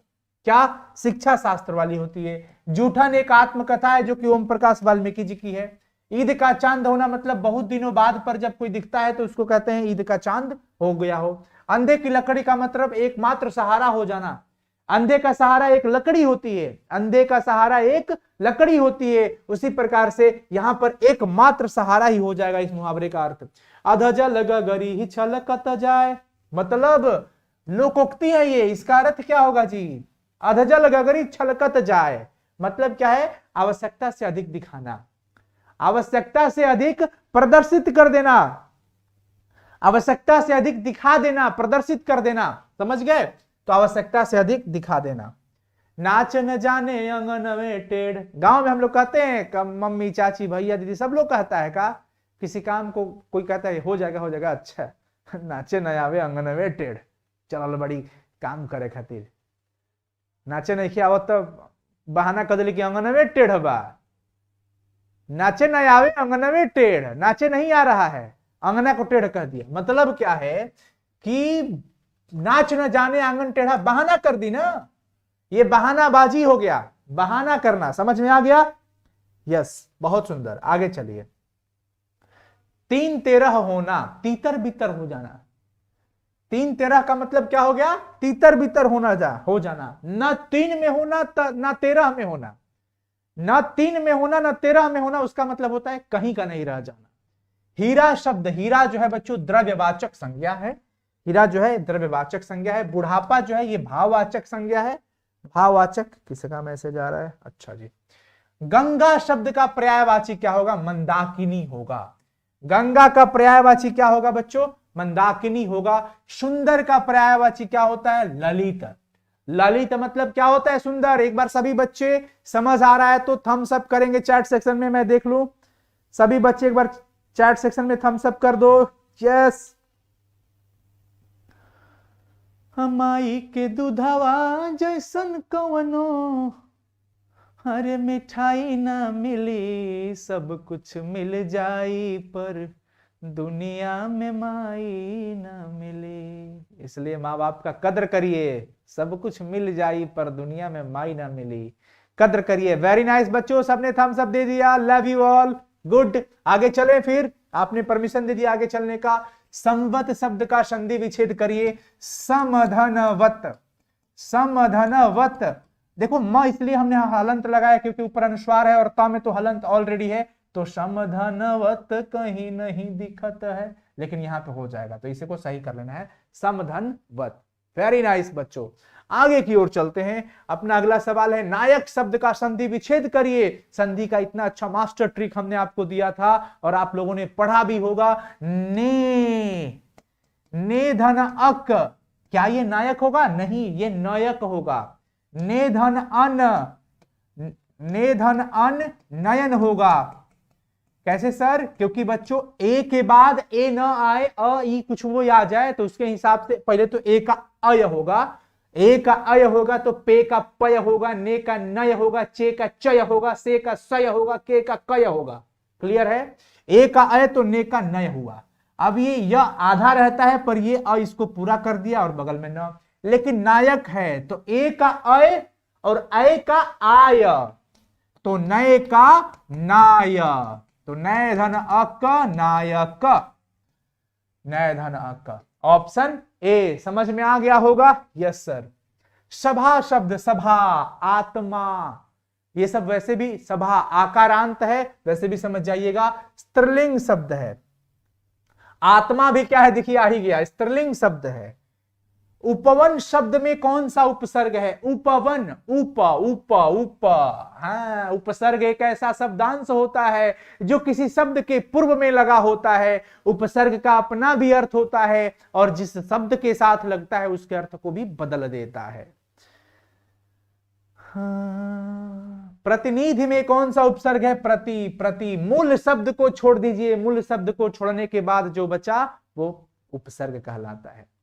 क्या? शिक्षा शास्त्र वाली होती है। जूठन एक आत्मकथा है जो कि ओम प्रकाश वाल्मीकि जी की है। ईद का चांद होना मतलब बहुत दिनों बाद पर जब कोई दिखता है तो उसको कहते हैं ईद का चांद हो गया हो। अंधे की लकड़ी का मतलब एकमात्र सहारा हो जाना। अंधे का सहारा एक लकड़ी होती है, अंधे का सहारा एक लकड़ी होती है। उसी प्रकार से यहां पर एकमात्र सहारा ही हो जाएगा इस मुहावरे का अर्थ। अधजल गगरी ही छलकत जाए, मतलब लोकोक्ति है ये। इसका अर्थ क्या होगा जी? अधजल गगरी छलकत जाए मतलब क्या है? आवश्यकता से अधिक दिखाना, आवश्यकता से अधिक प्रदर्शित कर देना, आवश्यकता से अधिक दिखा देना, प्रदर्शित कर देना। समझ गए? तो आवश्यकता से अधिक दिखा देना। नाच न जाने अंगन में टेढ़, गांव में हम लोग कहते हैं, मम्मी चाची भैया दीदी सब लोग कहता है का किसी काम को कोई कहता है हो जाएगा हो जाएगा, अच्छा नाचे न आवे अंगन में टेढ़, चलो बड़ी काम करे खातिर। नाचे नहीं आवत तो बहाना कर दिली कि अंगन में टेढ़ बा। नाचे न आवे अंगन में टेढ़, नाचे नहीं आ रहा है, अंगना को टेढ़ कर दिया। मतलब क्या है कि नाच न जाने आंगन टेढ़ा, बहाना कर दी ना, ये बहानाबाजी हो गया, बहाना करना। समझ में आ गया? यस, बहुत सुंदर। आगे चलिए। 3 13 होना, तीतर बितर हो जाना। 3 13 का मतलब क्या हो गया? तीतर बितर हो जाना। ना 3 में होना ना 13 में होना, ना 3 में होना ना 13 में होना, उसका मतलब होता है कहीं का नहीं रह जाना। हीरा शब्द, हीरा जो है बच्चों द्रव्यवाचक संज्ञा है। हीरा जो है द्रव्यवाचक संज्ञा है। बुढ़ापा जो है ये भाववाचक संज्ञा है। भाववाचक, किसका मैसेज आ रहा है? अच्छा जी। गंगा शब्द का पर्यायवाची क्या होगा? मंदाकिनी होगा। गंगा का पर्यायवाची क्या होगा बच्चों? मंदाकिनी होगा। सुंदर का पर्यायवाची क्या होता है? ललित। ललित मतलब क्या होता है? सुंदर। एक बार सभी बच्चे समझ आ रहा है तो थम्स अप करेंगे चैट सेक्शन में, मैं देख लूं। सभी बच्चे एक बार चैट सेक्शन में थम्स अप कर दो। यस। हमाई के दूधवा जैसन कवनो, अरे मिठाई ना मिली, सब कुछ मिल जाई पर दुनिया में माई ना मिली। इसलिए माँ बाप का कद्र करिए। सब कुछ मिल जाई पर दुनिया में माई ना मिली, कद्र करिए। वेरी नाइस बच्चों, सबने थम्स अप दे दिया। Love you all, good. आगे चले, फिर आपने परमिशन दे दिया आगे चलने का। संवत शब्द का संधि विच्छेद करिए। समधनवत, समधनवत। देखो म इसलिए हमने हलंत लगाया क्योंकि ऊपर अनुस्वार है और त में तो हलंत ऑलरेडी है, तो समधनवत कहीं नहीं दिखत है, लेकिन यहां पे हो जाएगा तो इसे को सही कर लेना है, समधनवत। वेरी नाइस बच्चों, आगे की ओर चलते हैं। अपना अगला सवाल है, नायक शब्द का संधि विच्छेद करिए। संधि का इतना अच्छा मास्टर ट्रिक हमने आपको दिया था और आप लोगों ने पढ़ा भी होगा। ने धन अक, क्या ये नायक होगा? नहीं, ये नयक होगा। ने धन अन, ने धन अन नयन होगा। कैसे सर? क्योंकि बच्चों ए के बाद ए न आए, अ ई कुछ वो आ जाए तो उसके हिसाब से पहले तो ए का अय होगा, ए का अय होगा तो पे का पय होगा, ने का नय होगा, चे का चय होगा, से का सय होगा, के का कय होगा। क्लियर है? ए का अय तो ने का नय हुआ। अब ये य आधा रहता है पर ये अ इसको पूरा कर दिया और बगल में न। लेकिन नायक है तो ए का अय और अय का आय, तो नय का नाय, तो नय धन अक नायक, नय धन अक। ऑप्शन ए समझ में आ गया होगा? Yes sir. सभा शब्द, सभा, आत्मा, ये सब वैसे भी सभा आकारांत है, वैसे भी समझ जाइएगा। स्त्रीलिंग शब्द है। आत्मा भी क्या है? देखिए आ ही गया, स्त्रीलिंग शब्द है। उपवन शब्द में कौन सा उपसर्ग है? उपवन, उप उप उप। हाँ, उपसर्ग एक ऐसा शब्दांश होता है जो किसी शब्द के पूर्व में लगा होता है। उपसर्ग का अपना भी अर्थ होता है और जिस शब्द के साथ लगता है उसके अर्थ को भी बदल देता है। हाँ, प्रतिनिधि में कौन सा उपसर्ग है? प्रति, प्रति। मूल शब्द को छोड़ दीजिए, मूल शब्द को छोड़ने के बाद जो बचा वो उपसर्ग कहलाता है।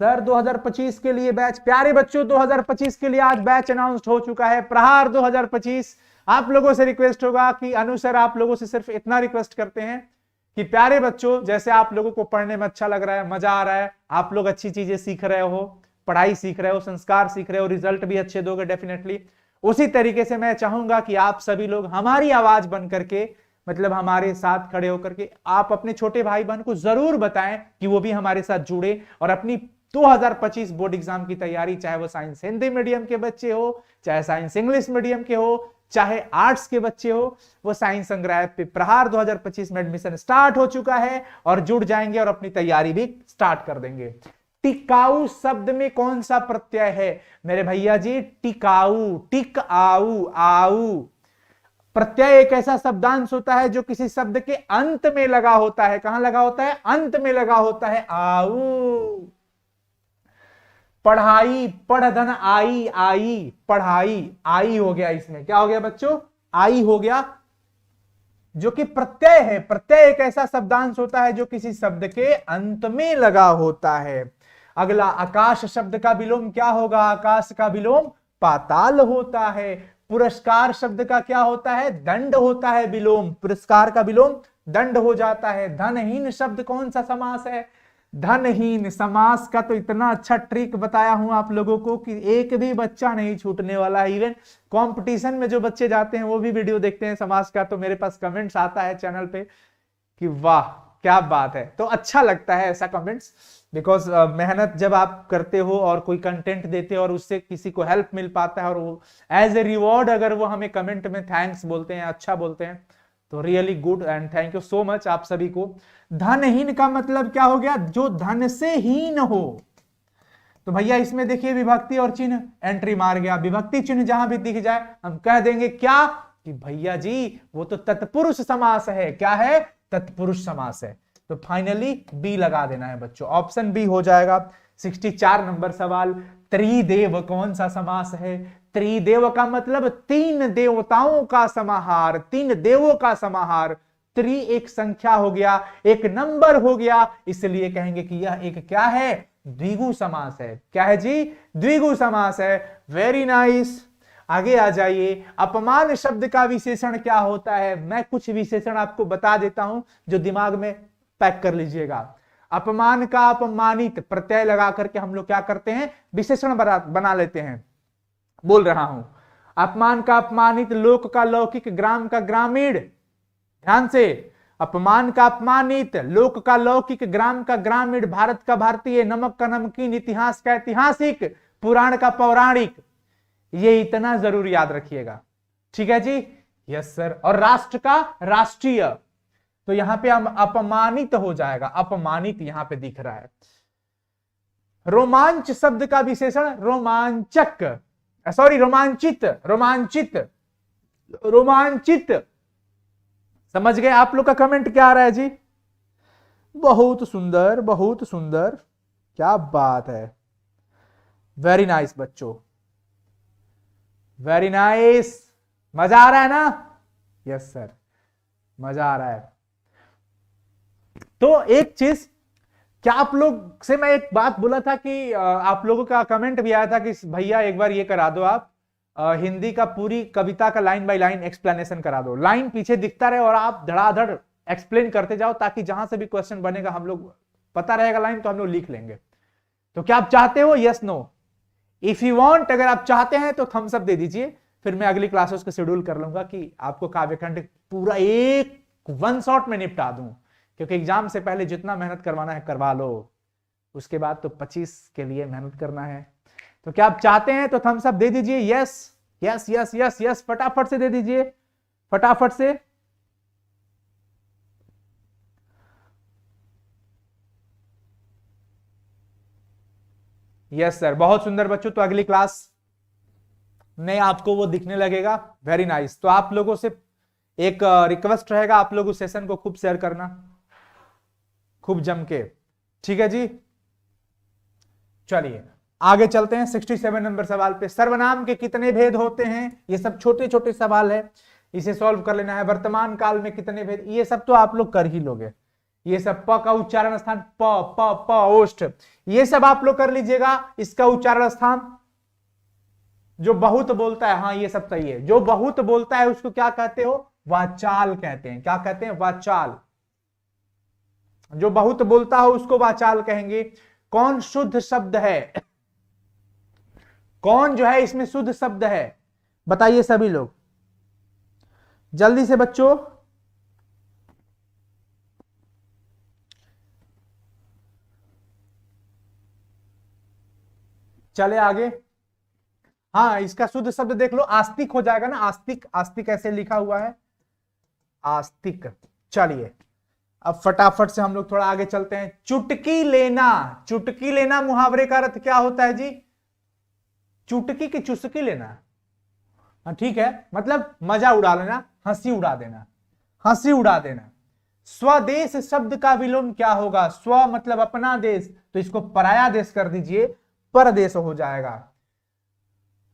सर 2025 के लिए बैच, प्यारे बच्चों 2025 के लिए आज बैच अनाउंस हो चुका है, प्रहार 2025। आप लोगों से रिक्वेस्ट होगा कि अनु सर आप लोगों से सिर्फ इतना रिक्वेस्ट करते हैं कि प्यारे बच्चों, जैसे आप लोगों को पढ़ने में अच्छा लग रहा है, मजा आ रहा है, आप लोग अच्छी चीजें सीख रहे हो, पढ़ाई सीख रहे हो, संस्कार सीख रहे हो, रिजल्ट भी अच्छे दोगे डेफिनेटली, उसी तरीके से मैं चाहूंगा कि आप सभी लोग हमारी आवाज बन करके, मतलब हमारे साथ खड़े होकर के आप अपने छोटे भाई बहन को जरूर बताएं कि वो भी हमारे साथ जुड़े और अपनी 2025 बोर्ड एग्जाम की तैयारी, चाहे वो साइंस हिंदी मीडियम के बच्चे हो, चाहे साइंस इंग्लिश मीडियम के हो, चाहे आर्ट्स के बच्चे हो, वो साइंस संग्रह पे प्रहार 2025 में एडमिशन स्टार्ट हो चुका है और जुड़ जाएंगे और अपनी तैयारी भी स्टार्ट कर देंगे। टिकाऊ शब्द में कौन सा प्रत्यय है मेरे भैया जी? टिकाऊ, टिक आऊ, आऊ। प्रत्यय एक ऐसा शब्दांश होता है जो किसी शब्द के अंत में लगा होता है। कहां लगा होता है? अंत में लगा होता है, आऊ। पढ़ाई, पढ़ धन आई, आई, पढ़ाई, आई हो गया, इसमें क्या हो गया बच्चों? आई हो गया, जो कि प्रत्यय है। प्रत्यय एक ऐसा शब्दांश होता है जो किसी शब्द के अंत में लगा होता है। अगला, आकाश शब्द का विलोम क्या होगा? आकाश का विलोम पाताल होता है। पुरस्कार शब्द का क्या होता है? दंड होता है विलोम, पुरस्कार का विलोम दंड हो जाता है। धनहीन शब्द कौन सा समास है? धनहीन। समास का तो इतना अच्छा ट्रिक बताया हूं आप लोगों को कि एक भी बच्चा नहीं छूटने वाला है। इवन कंपटीशन में जो बच्चे जाते हैं वो भी वीडियो देखते हैं समास का, तो मेरे पास कमेंट्स आता है चैनल पे कि वाह क्या बात है। तो अच्छा लगता है ऐसा कमेंट्स, बिकॉज मेहनत जब आप करते हो और कोई कंटेंट देते हो और उससे किसी को हेल्प मिल पाता है और वो एज ए रिवॉर्ड अगर वो हमें कमेंट में थैंक्स बोलते हैं, अच्छा बोलते हैं, तो really good and thank you so much आप सभी को। धनहीन का मतलब क्या हो गया? जो धन से हीन हो। तो भैया इसमें देखिए विभक्ति और चिन्ह एंट्री मार गया। विभक्ति चिन्ह जहां भी दिख जाए हम कह देंगे क्या कि भैया जी वो तो तत्पुरुष समास है। क्या है? तत्पुरुष समास है। तो फाइनली बी लगा देना है बच्चों, ऑप्शन बी हो जाएगा। 64 नंबर सवाल, त्रिदेव कौन सा समास है? त्रिदेव का मतलब तीन देवताओं का समाहार, तीन देवों का समाहार। त्रि एक संख्या हो गया, एक नंबर हो गया, इसलिए कहेंगे कि यह एक क्या है? द्विगु समास है। क्या है जी? द्विगु समास है। Very nice. आगे आ जाइए। अपमान शब्द का विशेषण क्या होता है? मैं कुछ विशेषण आपको बता देता हूं जो दिमाग में पैक कर लीजिएगा। अपमान का अपमानित प्रत्यय लगा करके हम लोग क्या करते हैं? विशेषण बना लेते हैं। बोल रहा हूं, अपमान का अपमानित, लोक का लौकिक, ग्राम का ग्रामीण। ध्यान से, अपमान का अपमानित, लोक का लौकिक, ग्राम का ग्रामीण, भारत का भारतीय, नमक का नमकीन, इतिहास का ऐतिहासिक, पुराण का पौराणिक। ये इतना जरूर याद रखिएगा। ठीक है जी? Yes sir. और राष्ट्र का राष्ट्रीय, तो यहां पे हम अपमानित हो जाएगा, अपमानित यहां पे दिख रहा है। रोमांच शब्द का विशेषण रोमांचक, सॉरी रोमांचित, रोमांचित, रोमांचित। समझ गए? आप लोग का कमेंट क्या आ रहा है जी? बहुत सुंदर, बहुत सुंदर, क्या बात है। वेरी नाइस बच्चों, वेरी नाइस। मजा आ रहा है ना? यस सर, मजा आ रहा है। तो एक चीज, क्या आप लोग से मैं एक बात बोला था कि आप लोगों का कमेंट भी आया था कि भैया एक बार ये करा दो आप, हिंदी का पूरी कविता का लाइन बाय लाइन एक्सप्लेनेशन करा दो। लाइन पीछे दिखता रहे और आप धड़ाधड़ एक्सप्लेन करते जाओ, ताकि जहां से भी क्वेश्चन बनेगा हम लोग पता रहेगा लाइन, तो हम लोग लिख लेंगे। तो क्या आप चाहते हो? Yes no? If you want, अगर आप चाहते हैं तो थम्स अप दे दीजिए, फिर मैं अगली क्लासेस को शेड्यूल कर लूंगा कि आपको काव्यखंड पूरा एक वन शॉट में निपटा दूं। क्योंकि एग्जाम से पहले जितना मेहनत करवाना है करवा लो, उसके बाद तो 25 के लिए मेहनत करना है। तो क्या आप चाहते हैं तो थम्स अप दे दीजिए। Yes yes yes yes yes, फटाफट से दे दीजिए, फटाफट से। यस सर, बहुत सुंदर बच्चों। तो अगली क्लास में आपको वो दिखने लगेगा। Very nice. तो आप लोगों से एक रिक्वेस्ट रहेगा, आप लोग उस सेशन को खूब शेयर करना, खूब जम के। ठीक है जी? चलिए आगे चलते हैं 67 नंबर सवाल पे। सर्वनाम के कितने भेद होते हैं? ये सब छोटे छोटे सवाल है, इसे सॉल्व कर लेना है। वर्तमान काल में कितने भेद? ये सब तो आप लोग कर ही लोगे। ये सब प का उच्चारण स्थान प प प ओष्ठ, ये सब आप लोग कर लीजिएगा। इसका उच्चारण स्थान, जो बहुत बोलता है, हाँ ये सब सही है। जो बहुत बोलता है उसको क्या कहते हो? वाचाल कहते हैं। क्या कहते हैं? वाचाल। जो बहुत बोलता हो उसको वाचाल कहेंगे। कौन शुद्ध शब्द है? कौन जो है इसमें शुद्ध शब्द है? बताइए सभी लोग जल्दी से बच्चों। चले आगे। हाँ, इसका शुद्ध शब्द देख लो, आस्तिक हो जाएगा ना। आस्तिक, आस्तिक ऐसे लिखा हुआ है, आस्तिक। चलिए अब फटाफट से हम लोग थोड़ा आगे चलते हैं। चुटकी लेना, चुटकी लेना मुहावरे का अर्थ क्या होता है जी? चुटकी की चुस्की लेना। हाँ ठीक है, मतलब मजा उड़ा लेना, हंसी उड़ा देना, हंसी उड़ा देना। स्वदेश शब्द का विलोम क्या होगा? स्व मतलब अपना देश, तो इसको पराया देश कर दीजिए, परदेश हो जाएगा।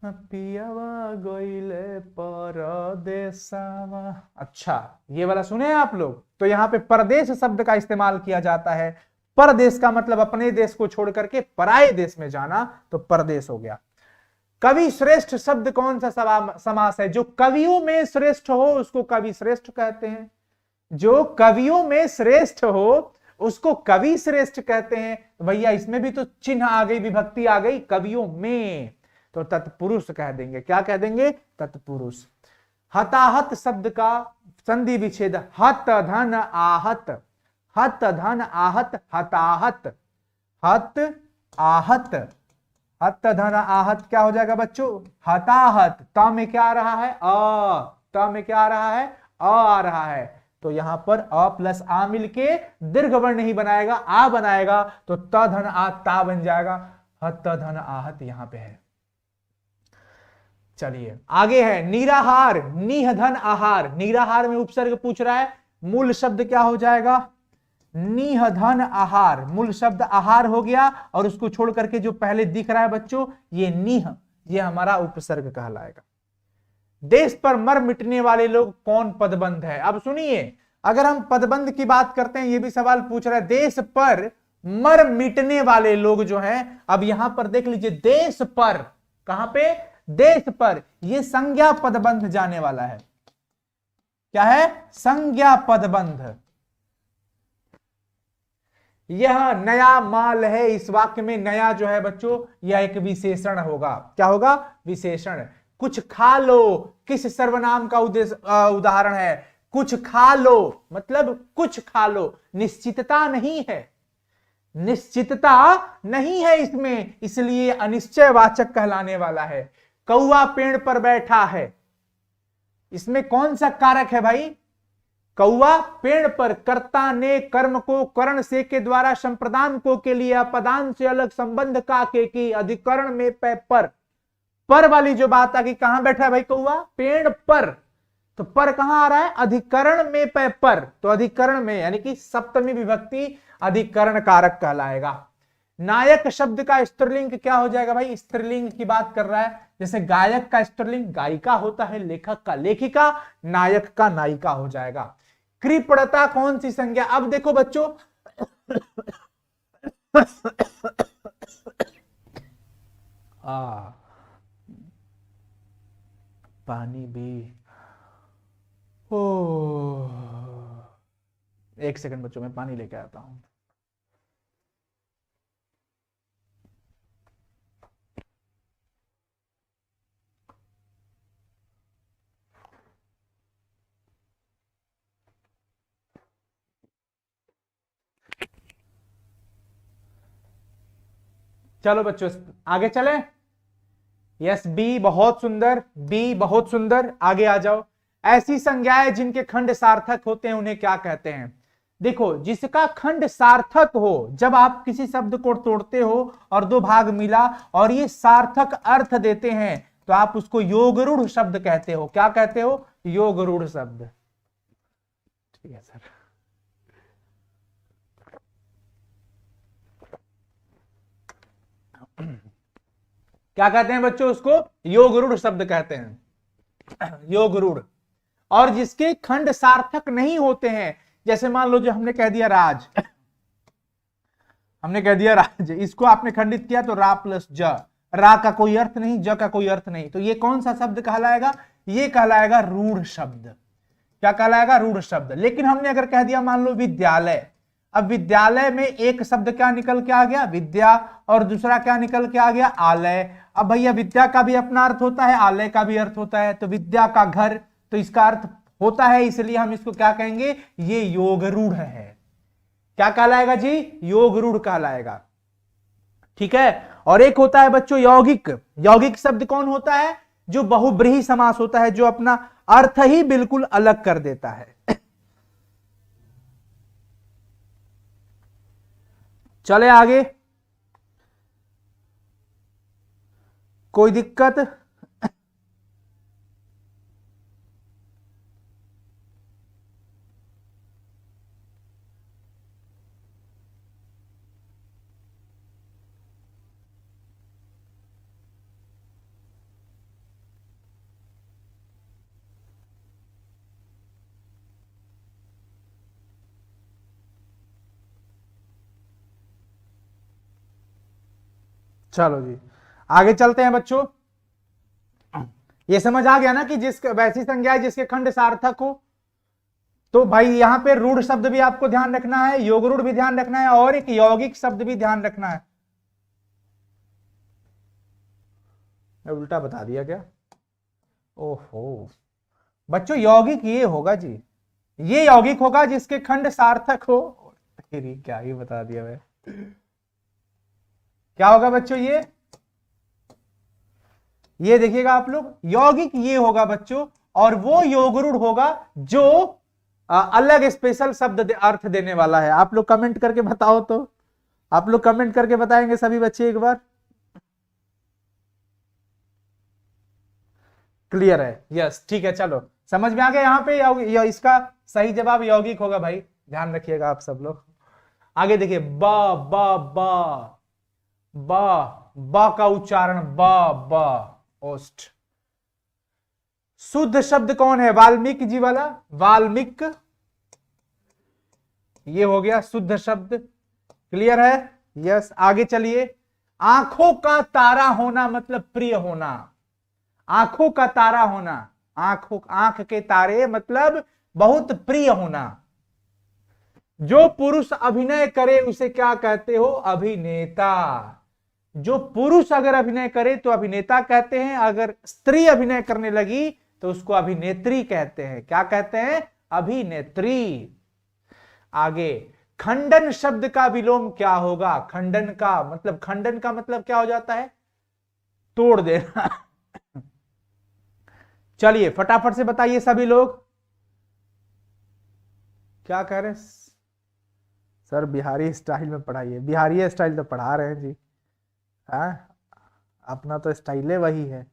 पियावा गोइले परदेसावा। अच्छा, ये वाला सुने आप लोग? तो यहां पे परदेश शब्द का इस्तेमाल किया जाता है। परदेश का मतलब अपने देश को छोड़ करके पराये देश में जाना, तो परदेश हो गया। कवि श्रेष्ठ शब्द कौन सा समास है? जो कवियों में श्रेष्ठ हो उसको कवि श्रेष्ठ कहते हैं। जो कवियों में श्रेष्ठ हो उसको कवि श्रेष्ठ कहते हैं। भैया इसमें भी तो चिन्ह आ गई, विभक्ति आ गई, कवियों में, तो तत्पुरुष कह देंगे। क्या कह देंगे? तत्पुरुष। हताहत शब्द का संधि विच्छेद, हत धन आहत, हत धन आहत हताहत, हत आहत, हत धन आहत क्या हो जाएगा बच्चों, हताहत। त में क्या आ रहा है, त में क्या आ रहा है, आ रहा है। तो यहां पर अ प्लस आ मिलके दीर्घ वर्ण नहीं बनाएगा, आ बनाएगा, तो त धन आ ता बन जाएगा, हत धन आहत यहां पे है। चलिए आगे है निराहार, निह धन आहार। निराहार में उपसर्ग पूछ रहा है, मूल शब्द क्या हो जाएगा, निह धन आहार। मूल शब्द आहार हो गया, और उसको छोड़ करके जो पहले दिख रहा है बच्चों ये निह, ये हमारा उपसर्ग कहलाएगा। देश पर मर मिटने वाले लोग कौन पदबंध है। अब सुनिए, अगर हम पदबंध की बात करते हैं, ये भी सवाल पूछ रहा है, देश पर मर मिटने वाले लोग जो हैं, अब यहां पर देख लीजिए, देश पर, कहां पे, देश पर, ये संज्ञा पदबंध जाने वाला है। क्या है, संज्ञा पदबंध। यह नया माल है, इस वाक्य में नया जो है बच्चों यह एक विशेषण होगा। क्या होगा, विशेषण। कुछ खा लो किस सर्वनाम का उदाहरण है, कुछ खा लो मतलब कुछ खा लो, निश्चितता नहीं है, निश्चितता नहीं है इसमें, इसलिए अनिश्चयवाचक कहलाने वाला है। कौवा पेड़ पर बैठा है, इसमें कौन सा कारक है भाई, कौवा पेड़ पर, कर्ता ने कर्म को करण से के द्वारा संप्रदान को के लिए अपदान से अलग संबंध का के की अधिकरण में पर वाली जो बात आ गई, कहां बैठा है भाई कौवा, पेड़ पर, तो पर कहां आ रहा है, अधिकरण में पर, तो अधिकरण में यानी कि सप्तमी विभक्ति अधिकरण कारक कहलाएगा। नायक शब्द का स्त्रीलिंग क्या हो जाएगा भाई, स्त्रीलिंग की बात कर रहा है, जैसे गायक का स्त्रीलिंग गायिका होता है, लेखक का लेखिका, नायक का नायिका हो जाएगा। कृपणता कौन सी संज्ञा, अब देखो बच्चों पानी भी, ओ एक सेकंड बच्चों, मैं पानी लेके आता हूं। चलो बच्चों आगे चले। यस बी बहुत सुंदर, बी बहुत सुंदर, आगे आ जाओ। ऐसी संज्ञाएं जिनके खंड सार्थक होते हैं उन्हें क्या कहते हैं। देखो, जिसका खंड सार्थक हो, जब आप किसी शब्द को तोड़ते हो और दो भाग मिला और ये सार्थक अर्थ देते हैं, तो आप उसको योगरूढ़ शब्द कहते हो। क्या कहते हो, योगरूढ़ शब्द। ठीक है सर। क्या कहते हैं बच्चों, उसको योगरूढ़ शब्द कहते हैं, योगरूढ़। और जिसके खंड सार्थक नहीं होते हैं, जैसे मान लो जो हमने कह दिया राज, हमने कह दिया राज, इसको आपने खंडित किया तो रा प्लस ज, रा का कोई अर्थ नहीं, ज का कोई अर्थ नहीं, तो ये कौन सा शब्द कहलाएगा, ये कहलाएगा रूढ़ शब्द। क्या कहलाएगा, रूढ़ शब्द। लेकिन हमने अगर कह दिया मान लो विद्यालय, अब विद्यालय में एक शब्द क्या निकल के आ गया, विद्या, और दूसरा क्या निकल के आ गया, आलय। अब भैया विद्या का भी अपना अर्थ होता है, आलय का भी अर्थ होता है, तो विद्या का घर, तो इसका अर्थ होता है, इसलिए हम इसको क्या कहेंगे, ये योगरूढ़ है। क्या कहलाएगा जी, योगरूढ़ कहलाएगा। ठीक है। और एक होता है बच्चों यौगिक। यौगिक शब्द कौन होता है, जो बहुब्रीहि समास होता है, जो अपना अर्थ ही बिल्कुल अलग कर देता है। चले आगे, कोई दिक्कत, चलो जी आगे चलते हैं बच्चों। ये समझ आ गया ना कि जिस वैसी संज्ञा है जिसके खंड सार्थक हो, तो भाई यहां पे रूढ़ शब्द भी आपको ध्यान रखना है, योगरूढ़ भी ध्यान रखना है, और एक यौगिक शब्द भी ध्यान रखना है। उल्टा बता दिया क्या, ओहो बच्चों, यौगिक ये होगा जी, ये यौगिक होगा जिसके खंड सार्थक हो तेरी क्या ही बता दिया मैं। क्या होगा बच्चों ये देखिएगा आप लोग, यौगिक ये होगा बच्चों, और वो योगरूढ़ होगा जो अलग स्पेशल शब्द अर्थ देने वाला है। आप लोग कमेंट करके बताओ तो, आप लोग कमेंट करके बताएंगे सभी बच्चे एक बार। क्लियर है? यस, ठीक है, चलो समझ में आ गया। यहाँ पे इसका सही जवाब यौगिक होगा भाई, ध्यान रखिएगा आप सब लोग। आगे देखिए, ब ब ब ब का उच्चारण ब ओस्ट। शुद्ध शब्द कौन है? वाल्मीकि जी वाला, वाल्मीक, ये हो गया शुद्ध शब्द। क्लियर है? यस, आगे चलिए। आंखों का तारा होना मतलब प्रिय होना। आंखों का तारा होना, आंख के तारे मतलब बहुत प्रिय होना। जो पुरुष अभिनय करे उसे क्या कहते हो? अभिनेता। जो पुरुष अगर अभिनय करे तो अभिनेता कहते हैं, अगर स्त्री अभिनय करने लगी तो उसको अभिनेत्री कहते हैं। क्या कहते हैं? अभिनेत्री। आगे, खंडन शब्द का विलोम क्या होगा? खंडन का मतलब क्या हो जाता है? तोड़ देना। चलिए फटाफट से बताइए सभी लोग, क्या कह रहे हैं? सर बिहारी स्टाइल में पढ़ाइए। बिहारी स्टाइल तो पढ़ा रहे हैं जी, हाँ, अपना तो स्टाइल वही है।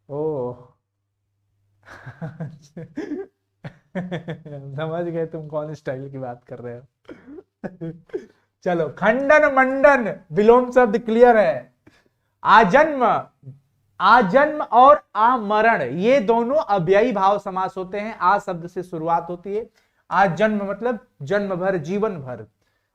ओ समझ गए तुम कौन स्टाइल की बात कर रहे हो। चलो, खंडन मंडन विलोम शब्द क्लियर है। आजन्म और आमरण ये दोनों अव्ययी भाव समास होते हैं। आ शब्द से शुरुआत होती है। आजन्म मतलब जन्म भर, जीवन भर,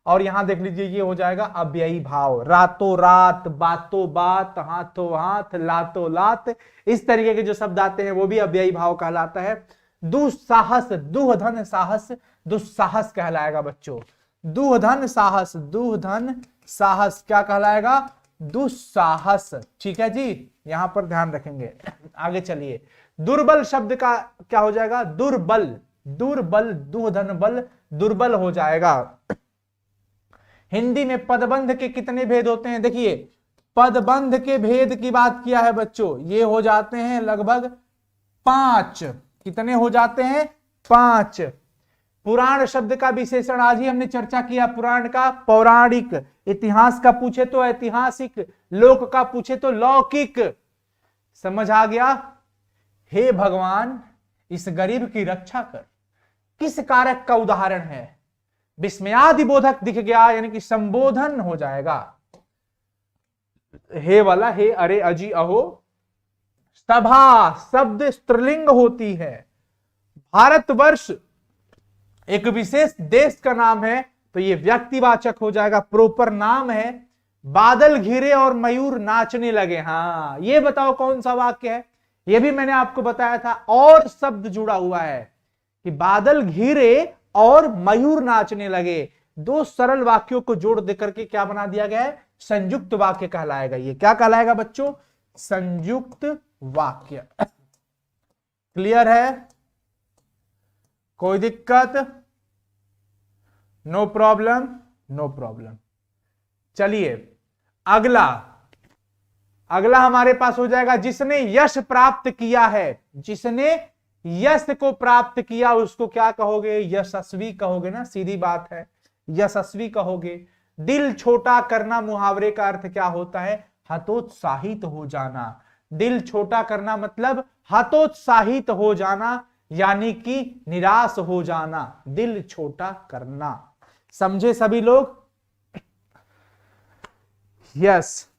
और यहां देख लीजिए ये हो जाएगा अव्ययी भाव। रातों रात, बातों बात, हाथों हाथ, लातों लात, इस तरीके के जो शब्द आते हैं वो भी अव्ययी भाव कहलाता है। दुस्साहस, दुहधन साहस, दुस्साहस कहलाएगा बच्चों। दुहधन साहस, दुहधन साहस क्या कहलाएगा? दुस्साहस। ठीक है जी, यहां पर ध्यान रखेंगे। आगे चलिए, दुर्बल शब्द का क्या हो जाएगा? दुर्बल। दुर्बल, दुहधन बल, दुर्बल हो जाएगा। हिंदी में पदबंध के कितने भेद होते हैं? देखिए, पदबंध के भेद की बात किया है बच्चों, ये हो जाते हैं लगभग 5। कितने हो जाते हैं? 5। पुराण शब्द का विशेषण आज ही हमने चर्चा किया। पुराण का पौराणिक, इतिहास का पूछे तो ऐतिहासिक, लोक का पूछे तो लौकिक। समझ आ गया? हे भगवान, इस गरीब की रक्षा कर, किस कारक का उदाहरण है? विस्मयादिबोधक दिख गया, यानी कि संबोधन हो जाएगा। हे वाला, हे, अरे, अजी, अहो। सभा शब्द स्त्रीलिंग होती है। भारतवर्ष एक विशेष देश का नाम है तो ये व्यक्तिवाचक हो जाएगा, प्रोपर नाम है। बादल घिरे और मयूर नाचने लगे, हाँ, ये बताओ कौन सा वाक्य है? ये भी मैंने आपको बताया था, और शब्द जुड़ा हुआ है कि बादल घिरे और मयूर नाचने लगे। 2 सरल वाक्यों को जोड़ देकर के क्या बना दिया गया है? संयुक्त वाक्य कहलाएगा। ये क्या कहलाएगा बच्चों? संयुक्त वाक्य। क्लियर है? कोई दिक्कत? No problem, no problem. चलिए अगला हमारे पास हो जाएगा, जिसने यश प्राप्त किया है। जिसने यश को प्राप्त किया उसको क्या कहोगे? यशस्वी कहोगे ना, सीधी बात है, यशस्वी कहोगे। दिल छोटा करना मुहावरे का अर्थ क्या होता है? हतोत्साहित हो जाना। दिल छोटा करना मतलब हतोत्साहित हो जाना, यानी कि निराश हो जाना। दिल छोटा करना, समझे सभी लोग? यस।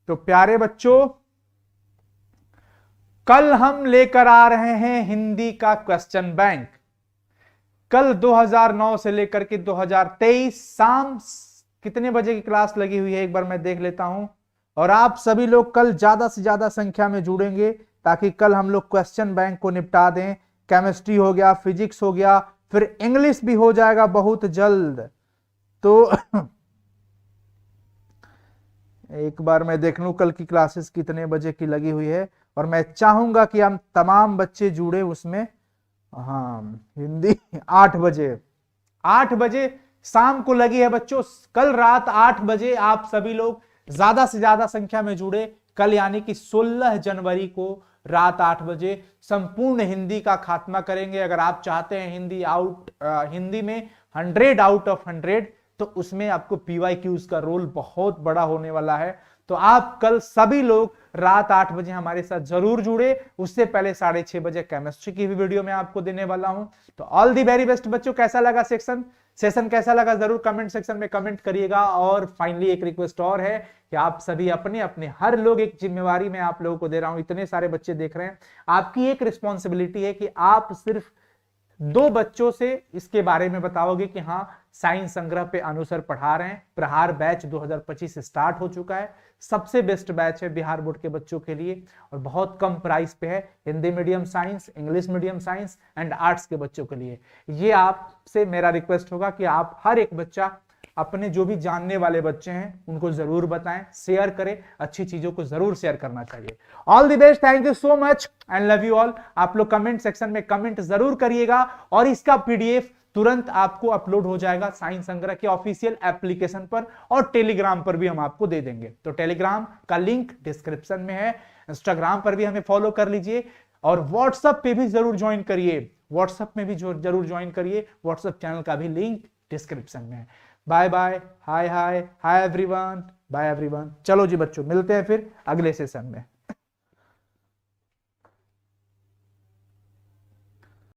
तो प्यारे बच्चों, कल हम लेकर आ रहे हैं हिंदी का क्वेश्चन बैंक। कल 2009 से लेकर के 2023 शाम कितने बजे की क्लास लगी हुई है एक बार मैं देख लेता हूं। और आप सभी लोग कल ज्यादा से ज्यादा संख्या में जुड़ेंगे ताकि कल हम लोग क्वेश्चन बैंक को निपटा दें। केमिस्ट्री हो गया, फिजिक्स हो गया, फिर इंग्लिश भी हो जाएगा बहुत जल्द। तो एक बार मैं देख लूं कल की क्लासेस कितने बजे की लगी हुई है, और मैं चाहूंगा कि हम तमाम बच्चे जुड़े उसमें, हाँ हिंदी 8 बजे, 8 बजे शाम को लगी है बच्चों। कल रात 8 बजे आप सभी लोग ज्यादा से ज्यादा संख्या में जुड़े। कल यानी कि 16 जनवरी को रात 8 बजे संपूर्ण हिंदी का खात्मा करेंगे। अगर आप चाहते हैं हिंदी में 100 आउट ऑफ 100, तो उसमें आपको PYQs का रोल बहुत बड़ा होने वाला है। तो आप कल सभी लोग रात 8 बजे हमारे साथ जरूर जुड़े। उससे पहले 6:30 बजे केमिस्ट्री की भी वीडियो मैं आपको देने वाला हूं। तो ऑल दी वेरी बेस्ट बच्चों। कैसा लगा सेशन कैसा लगा जरूर कमेंट सेक्शन में कमेंट करिएगा। और फाइनली एक रिक्वेस्ट और है कि आप सभी अपने अपने, हर लोग एक जिम्मेवारी मैं आप लोगों को दे रहा हूं, इतने सारे बच्चे देख रहे हैं, आपकी एक रिस्पॉन्सिबिलिटी है कि आप सिर्फ 2 बच्चों से इसके बारे में बताओगे कि हाँ साइंस संग्रह पे अनुसर पढ़ा रहे हैं। प्रहार बैच 2025 स्टार्ट हो चुका है। सबसे बेस्ट बैच है बिहार बोर्ड के बच्चों के लिए और बहुत कम प्राइस पे है। Hindi medium science, English medium science and arts के बच्चों के लिए। ये आपसे मेरा रिक्वेस्ट होगा कि आप हर एक बच्चा अपने जो भी जानने वाले बच्चे हैं उनको जरूर बताएं, शेयर करें। अच्छी चीजों को जरूर शेयर करना चाहिए। All the best, thank you so much and love you all. आप लोग कमेंट सेक्शन में कमेंट जरूर करिएगा और इसका PDF तुरंत आपको अपलोड हो जाएगा साइंस संग्रह के ऑफिशियल एप्लीकेशन पर और टेलीग्राम पर भी हम आपको दे देंगे। तो टेलीग्राम का लिंक डिस्क्रिप्शन में है। इंस्टाग्राम पर भी हमें फॉलो कर लीजिए और व्हाट्सएप पे भी जरूर ज्वाइन करिए। व्हाट्सएप में भी जरूर ज्वाइन करिए। व्हाट्सएप चैनल का भी लिंक डिस्क्रिप्शन में है। बाय बाय, हाय हाय, हाय एवरीवन, बाय एवरीवन। चलो जी बच्चों, मिलते हैं फिर अगले सेशन में।